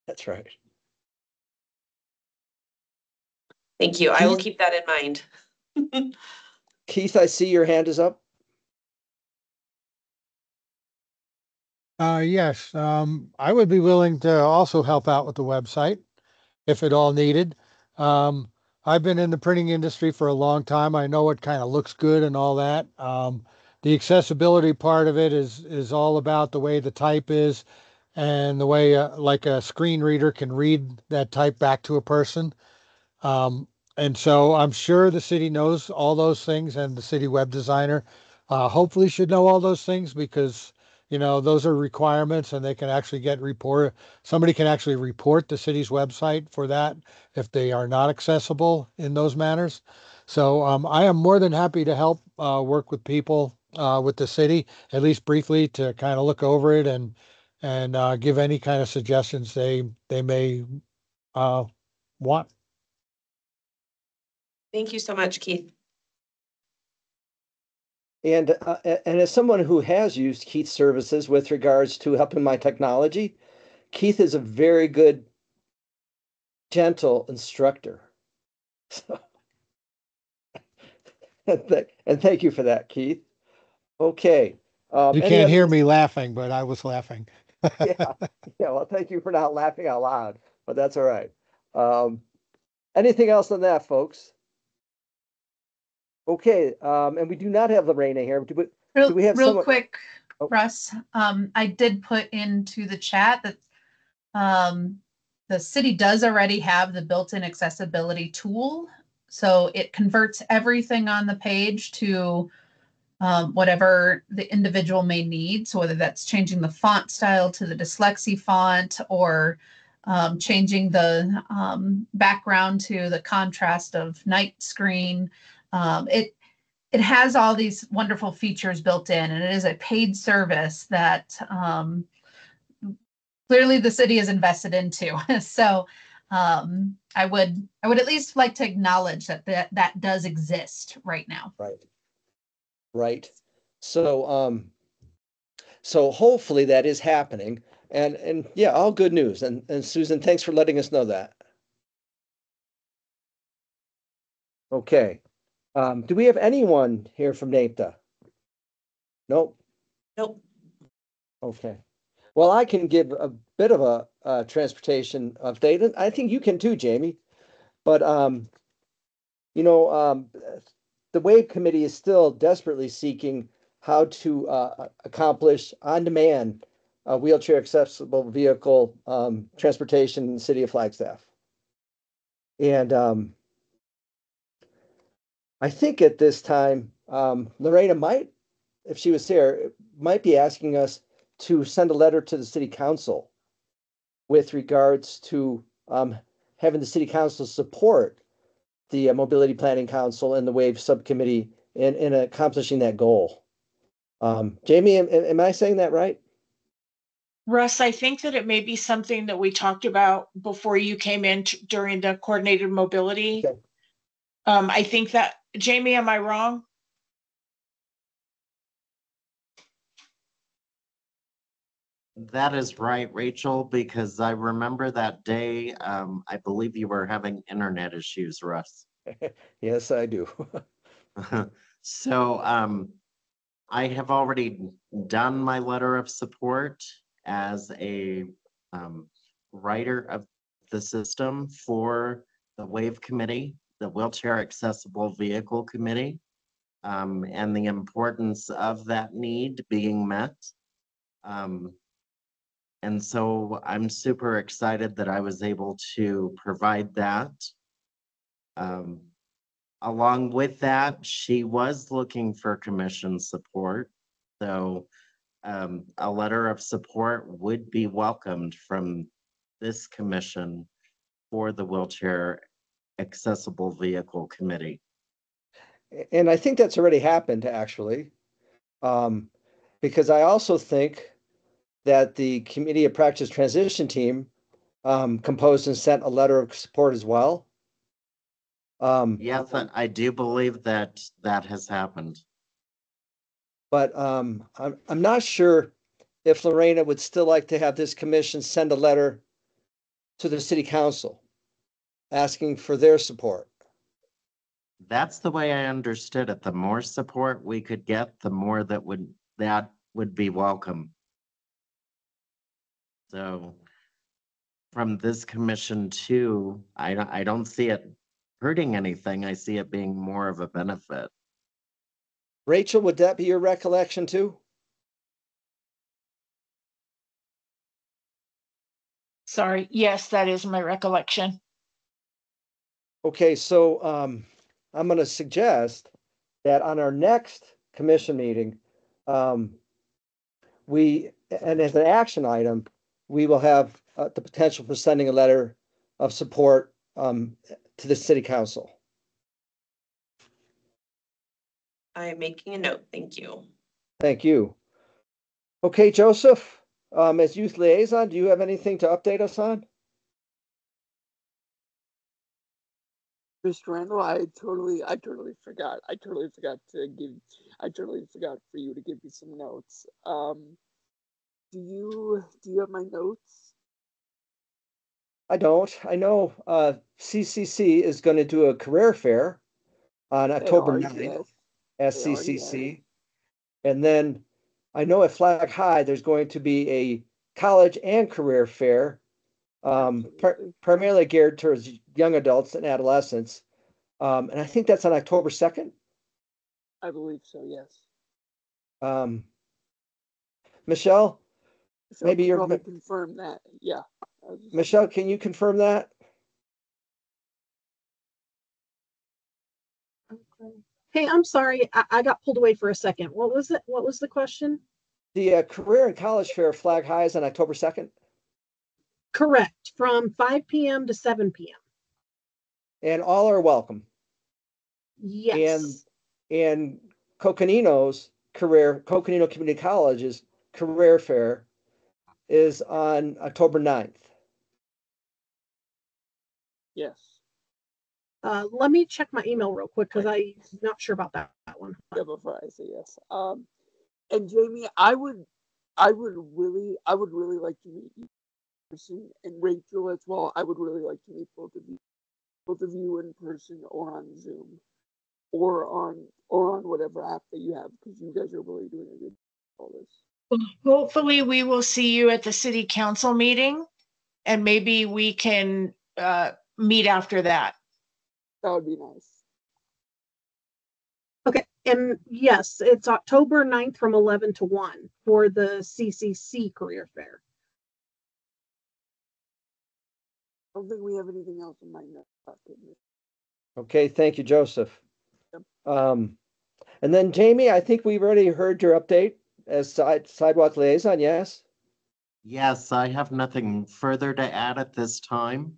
[SPEAKER 2] That's right.
[SPEAKER 1] Thank you.
[SPEAKER 2] Keith?
[SPEAKER 1] I will keep that in mind.
[SPEAKER 2] Keith, I see your hand is up.
[SPEAKER 7] Yes, I would be willing to also help out with the website if at all needed. I've been in the printing industry for a long time. I know it kind of looks good and all that. The accessibility part of it is all about the way the type is and the way like a screen reader can read that type back to a person. And so I'm sure the city knows all those things, and the city web designer hopefully should know all those things because those are requirements, and they can actually somebody can actually report the city's website for that if they are not accessible in those manners. So I am more than happy to help work with people with the city, at least briefly, to kind of look over it and give any kind of suggestions they may want.
[SPEAKER 1] Thank you so much, Keith.
[SPEAKER 2] And as someone who has used Keith's services with regards to helping my technology, Keith is a very good, gentle instructor. So, and thank you for that, Keith. Okay.
[SPEAKER 7] You can't hear me laughing, but I was laughing.
[SPEAKER 2] Yeah. Well, thank you for not laughing out loud, but that's all right. Anything else on that, folks? Okay. And we do not have Lorena here. Do we have
[SPEAKER 4] real
[SPEAKER 2] someone?
[SPEAKER 4] Quick, Russ? I did put into the chat that the city does already have the built-in accessibility tool. So it converts everything on the page to whatever the individual may need. So whether that's changing the font style to the dyslexia font or changing the background to the contrast of night screen. It has all these wonderful features built in, and it is a paid service that clearly the city is invested into. So I would at least like to acknowledge that does exist right now.
[SPEAKER 2] Right. So so hopefully that is happening, and yeah, all good news. And Susan, thanks for letting us know that. Okay. Do we have anyone here from NAPTA? Nope.
[SPEAKER 1] Nope.
[SPEAKER 2] Okay. Well, I can give a bit of a transportation update, and I think you can too, Jamie. But you know, the WAVE committee is still desperately seeking how to accomplish on-demand wheelchair accessible vehicle transportation in the city of Flagstaff. And I think at this time, Lorena might, if she was here, might be asking us to send a letter to the city council with regards to having the city council support the Mobility Planning Council and the WAVE subcommittee in accomplishing that goal. Jamie, am I saying that right?
[SPEAKER 3] Russ, I think that it may be something that we talked about before you came in during the coordinated mobility.
[SPEAKER 2] Okay.
[SPEAKER 3] I think that, Jamie, am I wrong?
[SPEAKER 11] That is right, Rachel, because I remember that day, I believe you were having internet issues, Russ.
[SPEAKER 2] Yes, I do.
[SPEAKER 11] So I have already done my letter of support as a writer of the system for the WAVE committee, the Wheelchair Accessible Vehicle Committee, and the importance of that need being met. And so I'm super excited that I was able to provide that. Along with that, she was looking for commission support. So a letter of support would be welcomed from this commission for the Wheelchair Accessible Vehicle Committee.
[SPEAKER 2] And I think that's already happened, actually, because I also think that the Committee of Practice Transition team composed and sent a letter of support as well.
[SPEAKER 11] Yes, I do believe that that has happened.
[SPEAKER 2] But I'm not sure if Lorena would still like to have this commission send a letter to the city council asking for their support.
[SPEAKER 11] That's the way I understood it. The more support we could get, the more that would be welcome. So from this commission too, I don't see it hurting anything. I see it being more of a benefit.
[SPEAKER 2] Rachel, would that be your recollection too?
[SPEAKER 3] Sorry. Yes, that is my recollection.
[SPEAKER 2] Okay, so I'm going to suggest that on our next commission meeting, and as an action item, we will have the potential for sending a letter of support to the city council.
[SPEAKER 1] I'm making a note. Thank you.
[SPEAKER 2] Thank you. Okay, Joseph, as youth liaison, do you have anything to update us on?
[SPEAKER 6] Mr. Randall, I totally forgot. I totally forgot for you to give me some notes. Do you have my notes?
[SPEAKER 2] I don't. I know CCC is going to do a career fair on October 9th at CCC. And then I know at Flag High, there's going to be a college and career fair, primarily geared towards young adults and adolescents. And I think that's on October 2nd.
[SPEAKER 6] I believe so, yes.
[SPEAKER 2] Michelle,
[SPEAKER 6] So
[SPEAKER 2] maybe you're
[SPEAKER 6] probably confirm that. Yeah.
[SPEAKER 2] Michelle, can you confirm that?
[SPEAKER 10] Hey, I'm sorry. I got pulled away for a second. What was it? What was the question?
[SPEAKER 2] The Career and College Fair Flag High is on October 2nd,
[SPEAKER 10] Correct. From 5 p.m. to 7 p.m.
[SPEAKER 2] and all are welcome.
[SPEAKER 10] Yes.
[SPEAKER 2] And Coconino's Coconino Community College's Career Fair is on October 9th.
[SPEAKER 6] Yes.
[SPEAKER 10] Let me check my email real quick because I'm not sure about that one.
[SPEAKER 6] Yeah, before I say yes. And Jamie, I would really like to meet you in person, and Rachel as well. I would really like to meet both of you in person or on Zoom, or on whatever app that you have, because you guys are really doing a good job all this.
[SPEAKER 3] Hopefully we will see you at the city council meeting, and maybe we can meet after that.
[SPEAKER 6] That would be nice.
[SPEAKER 10] Okay. And yes, it's October 9th from 11 to 1 for the CCC Career Fair.
[SPEAKER 6] I don't think we have anything else in my notes.
[SPEAKER 2] Okay, thank you, Joseph.
[SPEAKER 6] Yep.
[SPEAKER 2] And then Jamie, I think we've already heard your update as sidewalk liaison, yes?
[SPEAKER 11] Yes, I have nothing further to add at this time.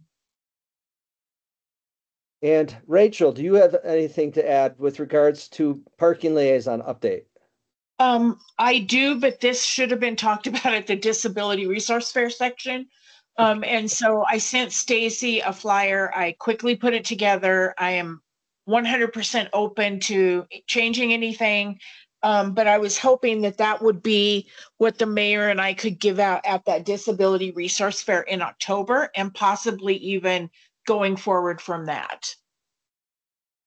[SPEAKER 2] And Rachel, do you have anything to add with regards to parking liaison update?
[SPEAKER 3] I do, but this should have been talked about at the Disability Resource Fair section. And so I sent Stacy a flyer. I quickly put it together. I am 100% open to changing anything. But I was hoping that that would be what the mayor and I could give out at that Disability Resource Fair in October, and possibly even going forward from that.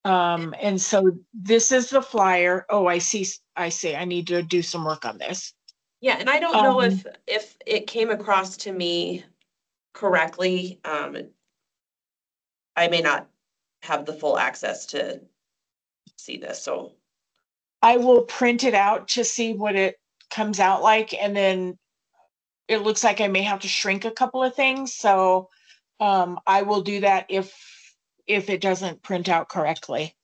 [SPEAKER 3] And so this is the flyer. Oh, I see. I need to do some work on this.
[SPEAKER 1] Yeah, and I don't know if it came across to me correctly. I may not have the full access to see this, so
[SPEAKER 3] I will print it out to see what it comes out like, and then it looks like I may have to shrink a couple of things. So I will do that if it doesn't print out correctly.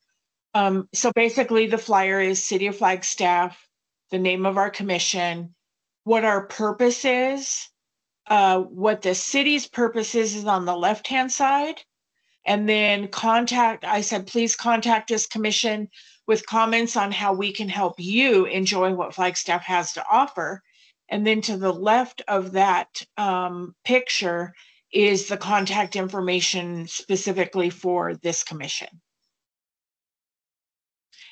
[SPEAKER 3] So basically the flyer is City of Flagstaff, the name of our commission, what our purpose is, what the city's purpose is on the left-hand side. And then I said, please contact this commission with comments on how we can help you enjoy what Flagstaff has to offer. And then to the left of that picture is the contact information specifically for this commission.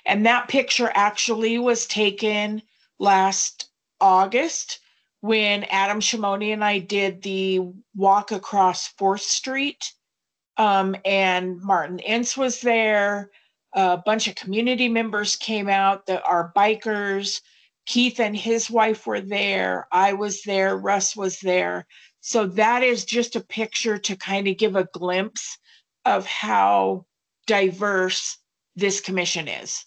[SPEAKER 3] And that picture actually was taken last August when Adam Shimoni and I did the walk across 4th Street. And Martin Ince was there. A bunch of community members came out, our bikers. Keith and his wife were there. I was there. Russ was there. So that is just a picture to kind of give a glimpse of how diverse this commission is.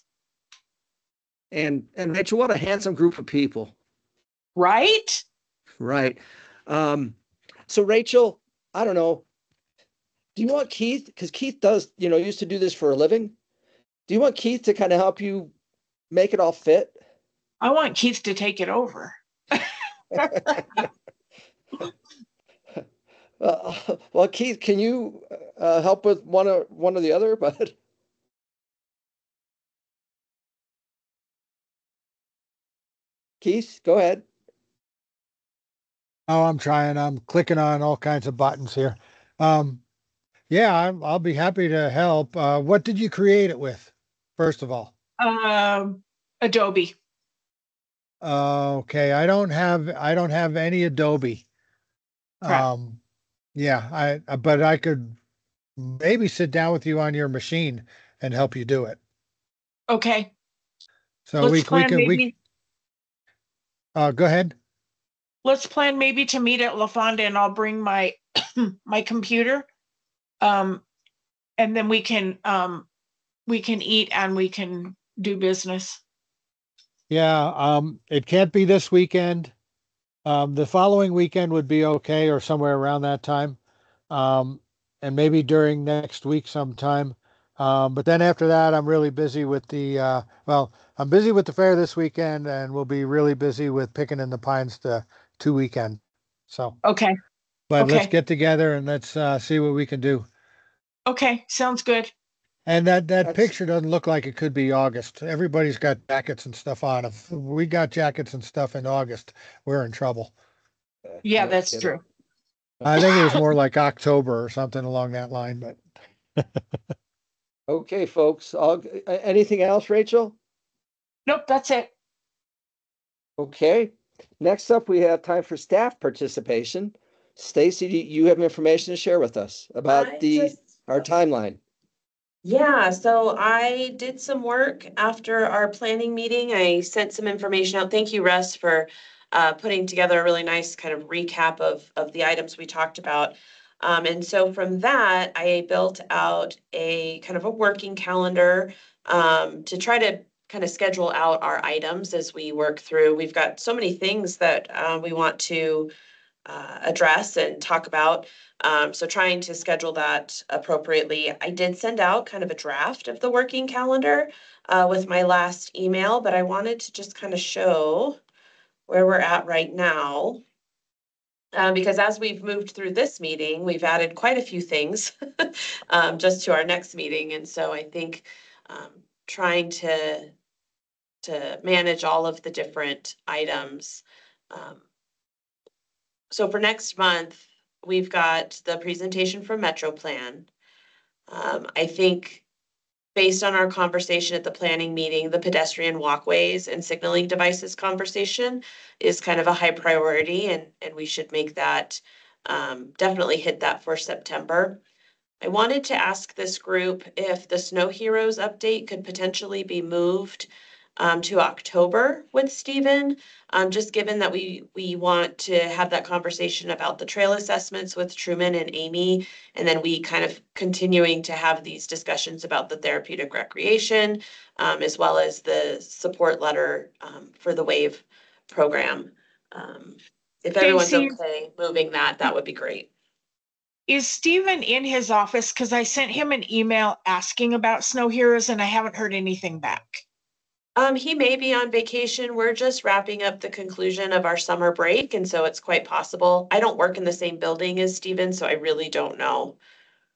[SPEAKER 2] And Rachel, what a handsome group of people.
[SPEAKER 3] Right?
[SPEAKER 2] Right. So Rachel, I don't know. Do you want Keith, because Keith does, used to do this for a living. Do you want Keith to kind of help you make it all fit?
[SPEAKER 3] I want Keith to take it over.
[SPEAKER 2] Well, Keith, can you help with one or the other? But Keith, go ahead.
[SPEAKER 7] Oh, I'm trying. I'm clicking on all kinds of buttons here. Yeah, I'll be happy to help. What did you create it with, first of all?
[SPEAKER 3] Adobe.
[SPEAKER 7] Okay, I don't have any Adobe.
[SPEAKER 3] Crap.
[SPEAKER 7] Yeah, but I could maybe sit down with you on your machine and help you do it.
[SPEAKER 3] Okay.
[SPEAKER 7] So
[SPEAKER 3] Let's plan maybe.
[SPEAKER 7] Go ahead.
[SPEAKER 3] Let's plan maybe to meet at La Fonda, and I'll bring my my computer. And then we can eat and we can do business.
[SPEAKER 7] Yeah, it can't be this weekend. The following weekend would be okay, or somewhere around that time. And maybe during next week sometime. But then after that, I'm really busy with the, I'm busy with the fair this weekend, and we'll be really busy with Picking in the Pines the 2 weekend. So,
[SPEAKER 3] Okay.
[SPEAKER 7] but let's
[SPEAKER 3] Okay.
[SPEAKER 7] get together and let's see what we can do.
[SPEAKER 3] Okay. Sounds good.
[SPEAKER 7] And that
[SPEAKER 2] That's-
[SPEAKER 7] picture doesn't look like it could be August. Everybody's got jackets and stuff on. If we got jackets and stuff in August, we're in trouble.
[SPEAKER 3] Yeah,
[SPEAKER 2] no
[SPEAKER 3] that's
[SPEAKER 2] kidding.
[SPEAKER 3] true.
[SPEAKER 7] I think it was more like October or something along that line, but
[SPEAKER 2] Okay, folks, anything else, Rachel?
[SPEAKER 3] Nope, that's it.
[SPEAKER 2] Okay, next up, we have time for staff participation. Stacy, you have information to share with us about our timeline.
[SPEAKER 1] Yeah, so I did some work after our planning meeting. I sent some information out. Thank you, Russ, for putting together a really nice kind of recap of the items we talked about. And so from that, I built out a kind of a working calendar to try to kind of schedule out our items as we work through. We've got so many things that we want to address and talk about. So trying to schedule that appropriately. I did send out kind of a draft of the working calendar with my last email, but I wanted to just kind of show where we're at right now. Because as we've moved through this meeting, we've added quite a few things just to our next meeting. And so I think trying to manage all of the different items. So for next month, we've got the presentation from Metro Plan. I think based on our conversation at the planning meeting, the pedestrian walkways and signaling devices conversation is kind of a high priority, and we should make that definitely hit that for September. I wanted to ask this group if the Snow Heroes update could potentially be moved to October with Stephen, just given that we want to have that conversation about the trail assessments with Truman and Amy, and then we kind of continuing to have these discussions about the therapeutic recreation, as well as the support letter for the WAVE program. If everyone's
[SPEAKER 3] Stacy,
[SPEAKER 1] okay moving that, that would be great.
[SPEAKER 3] is Stephen in his office? Because I sent him an email asking about Snow Heroes and I haven't heard anything back.
[SPEAKER 1] He may be on vacation. We're just wrapping up the conclusion of our summer break, and so it's quite possible. I don't work in the same building as Steven, so I really don't know.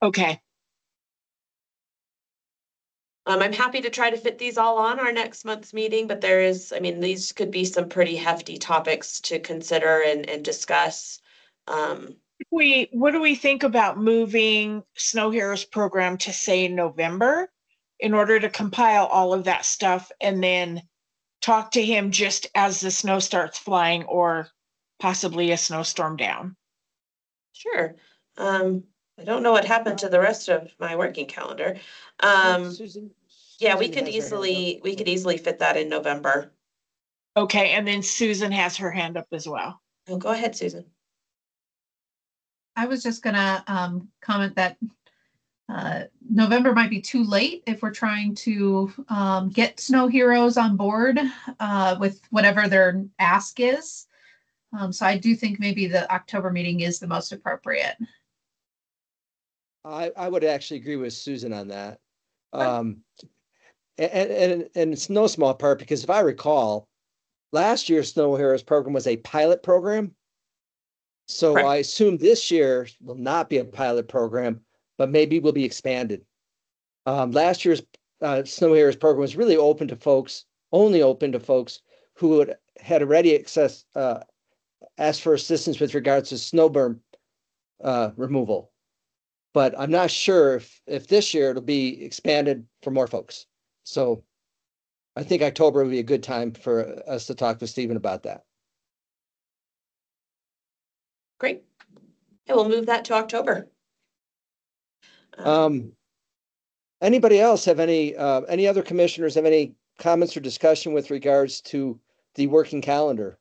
[SPEAKER 3] Okay.
[SPEAKER 1] I'm happy to try to fit these all on our next month's meeting, but these could be some pretty hefty topics to consider and discuss.
[SPEAKER 3] What do we think about moving Snow Heroes program to say November in order to compile all of that stuff and then talk to him just as the snow starts flying or possibly a snowstorm down?
[SPEAKER 1] Sure. I don't know what happened to the rest of my working calendar.
[SPEAKER 2] Susan,
[SPEAKER 1] Yeah, we
[SPEAKER 2] Susan
[SPEAKER 1] could
[SPEAKER 2] has her hand up.
[SPEAKER 1] easily fit that in November.
[SPEAKER 3] Okay, and then Susan has her hand up as well.
[SPEAKER 1] Oh, go ahead, Susan.
[SPEAKER 4] I was just gonna comment that November might be too late if we're trying to get Snow Heroes on board with whatever their ask is. So I do think maybe the October meeting is the most appropriate.
[SPEAKER 2] I would actually agree with Susan on that. And it's no small part because if I recall, last year's Snow Heroes program was a pilot program. So
[SPEAKER 1] Correct.
[SPEAKER 2] I assume this year will not be a pilot program, but maybe will be expanded. Last year's Snow Heroes program was really open to folks, only open to folks who had already asked for assistance with regards to snow berm removal. But I'm not sure if this year it'll be expanded for more folks. So I think October would be a good time for us to talk with Stephen about that.
[SPEAKER 1] Great. Yeah, we'll move that to October.
[SPEAKER 2] Anybody else have any other commissioners have any comments or discussion with regards to the working calendar?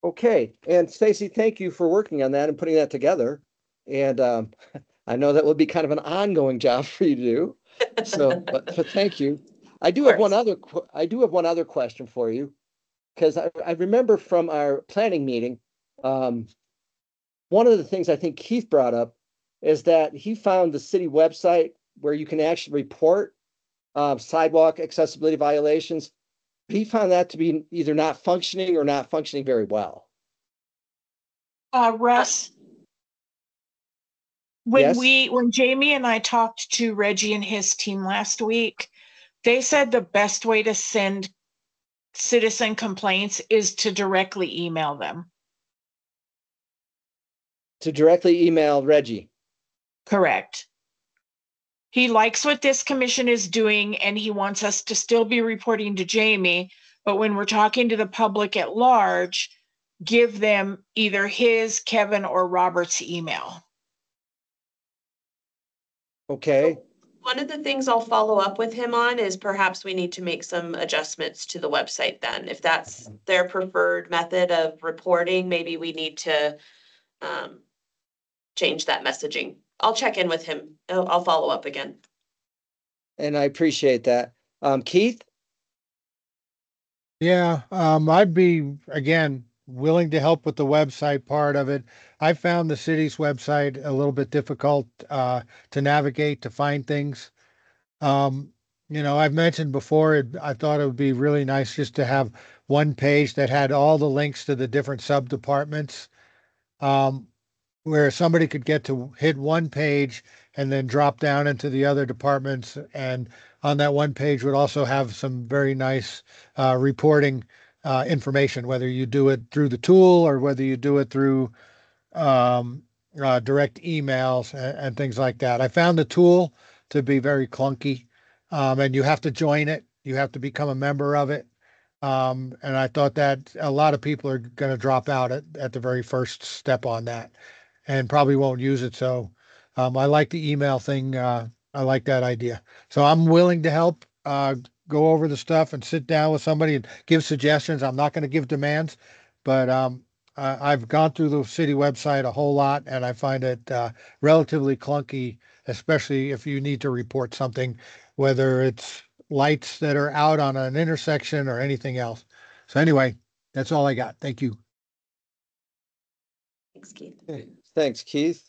[SPEAKER 2] Okay, and Stacy, thank you for working on that and putting that together. And I know that will be kind of an ongoing job for you to do. So, but thank you. I do have one other question for you, because I remember from our planning meeting, one of the things I think Keith brought up is that he found the city website where you can actually report sidewalk accessibility violations. He found that to be either not functioning or not functioning very well.
[SPEAKER 3] Russ, when
[SPEAKER 2] Yes?
[SPEAKER 3] when Jamie and I talked to Reggie and his team last week, they said the best way to send citizen complaints is to directly email them.
[SPEAKER 2] To directly email Reggie.
[SPEAKER 3] Correct. He likes what this commission is doing and he wants us to still be reporting to Jamie, but when we're talking to the public at large, give them either his, Kevin, or Robert's email.
[SPEAKER 2] Okay.
[SPEAKER 1] One of the things I'll follow up with him on is perhaps we need to make some adjustments to the website then. If that's their preferred method of reporting, maybe we need to change that messaging. I'll check in with him. I'll follow up again.
[SPEAKER 2] And I appreciate that. Keith?
[SPEAKER 7] Yeah, I'd be, again, willing to help with the website part of it. I found the city's website a little bit difficult to navigate, to find things. I've mentioned before, I thought it would be really nice just to have one page that had all the links to the different sub departments, where somebody could get to hit one page and then drop down into the other departments. And on that one page would also have some very nice reporting information, whether you do it through the tool or whether you do it through direct emails and things like that. I found the tool to be very clunky, and you have to join it. You have to become a member of it. And I thought that a lot of people are going to drop out at the very first step on that and probably won't use it. So I like the email thing. I like that idea. So I'm willing to help go over the stuff and sit down with somebody and give suggestions. I'm not going to give demands, but I've gone through the city website a whole lot and I find it relatively clunky, especially if you need to report something, whether it's lights that are out on an intersection or anything else. So anyway, that's all I got. Thank you.
[SPEAKER 1] Thanks, Keith.
[SPEAKER 2] Okay. Thanks, Keith.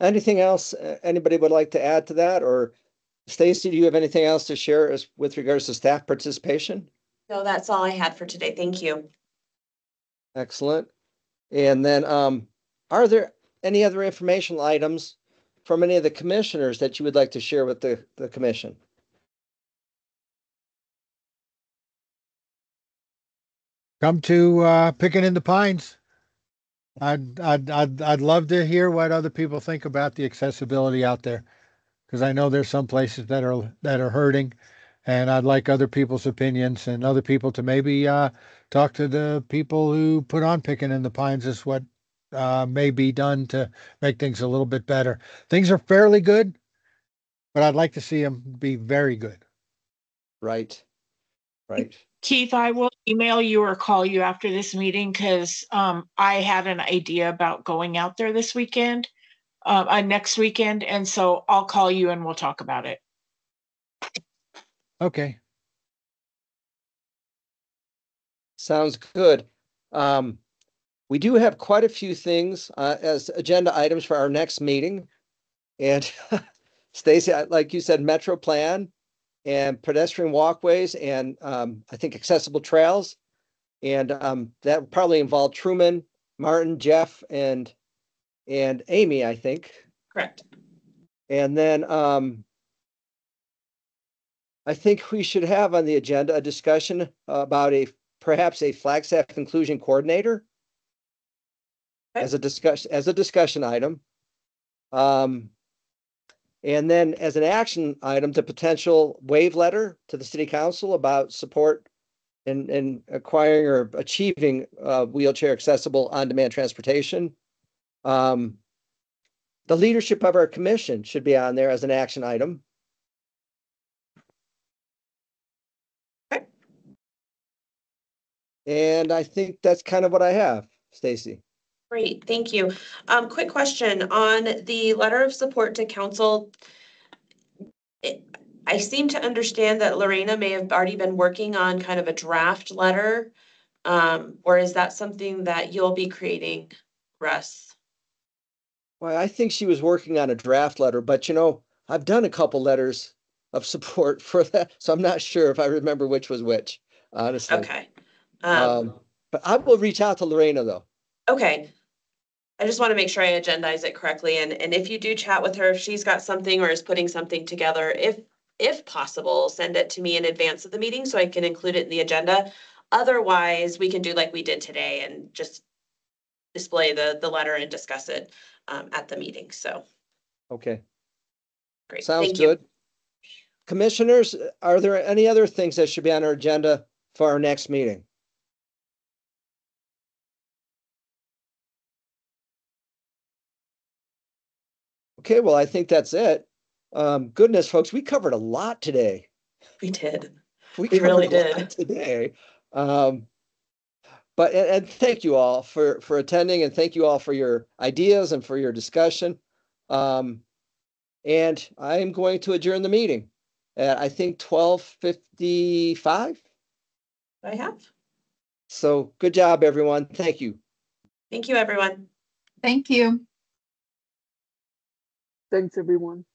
[SPEAKER 2] Anything else anybody would like to add to that? Or Stacy, do you have anything else to share with regards to staff participation?
[SPEAKER 1] No, that's all I had for today. Thank you.
[SPEAKER 2] Excellent. And then are there any other informational items from any of the commissioners that you would like to share with the commission?
[SPEAKER 7] Come to Picking in the Pines. I'd love to hear what other people think about the accessibility out there, because I know there's some places that are hurting, and I'd like other people's opinions and other people to maybe talk to the people who put on Picking in the Pines as what may be done to make things a little bit better. Things are fairly good, but I'd like to see them be very good.
[SPEAKER 2] Right. Right.
[SPEAKER 3] Keith, I will email you or call you after this meeting because I had an idea about going out there this weekend, next weekend. And so I'll call you and we'll talk about it.
[SPEAKER 7] Okay.
[SPEAKER 2] Sounds good. We do have quite a few things as agenda items for our next meeting. And Stacy, like you said, Metro Plan and pedestrian walkways and I think accessible trails. And that probably involved Truman, Martin, Jeff, and Amy, I think.
[SPEAKER 1] Correct.
[SPEAKER 2] And then I think we should have on the agenda a discussion about perhaps a Flagstaff inclusion coordinator. Okay. As a discussion item. And then as an action item, the potential waive letter to the city council about support in acquiring or achieving wheelchair accessible on-demand transportation. The leadership of our commission should be on there as an action item.
[SPEAKER 1] Okay.
[SPEAKER 2] And I think that's kind of what I have, Stacy.
[SPEAKER 1] Great, thank you. Quick question on the letter of support to council. I seem to understand that Lorena may have already been working on kind of a draft letter Or is that something that you'll be creating, Russ?
[SPEAKER 2] Well, I think she was working on a draft letter, but I've done a couple letters of support for that, so I'm not sure if I remember which was which, honestly.
[SPEAKER 1] Okay.
[SPEAKER 2] But I will reach out to Lorena though.
[SPEAKER 1] Okay. I just want to make sure I agendize it correctly. And if you do chat with her, if she's got something or is putting something together, if possible, send it to me in advance of the meeting so I can include it in the agenda. Otherwise, we can do like we did today and just display the letter and discuss it at the meeting. So
[SPEAKER 2] Okay,
[SPEAKER 1] great.
[SPEAKER 2] sounds
[SPEAKER 1] Thank you.
[SPEAKER 2] good. Commissioners, are there any other things that should be on our agenda for our next meeting? Okay, well, I think that's it. Goodness, folks, we covered a lot today.
[SPEAKER 1] We did.
[SPEAKER 2] We
[SPEAKER 1] We really
[SPEAKER 2] covered a lot
[SPEAKER 1] did.
[SPEAKER 2] today. But and thank you all for attending, and thank you all for your ideas and for your discussion. And I am going to adjourn the meeting at, I think, 12:55.
[SPEAKER 1] I have.
[SPEAKER 2] So good job, everyone. Thank you.
[SPEAKER 1] Thank you, everyone.
[SPEAKER 4] Thank you.
[SPEAKER 6] Thanks, everyone.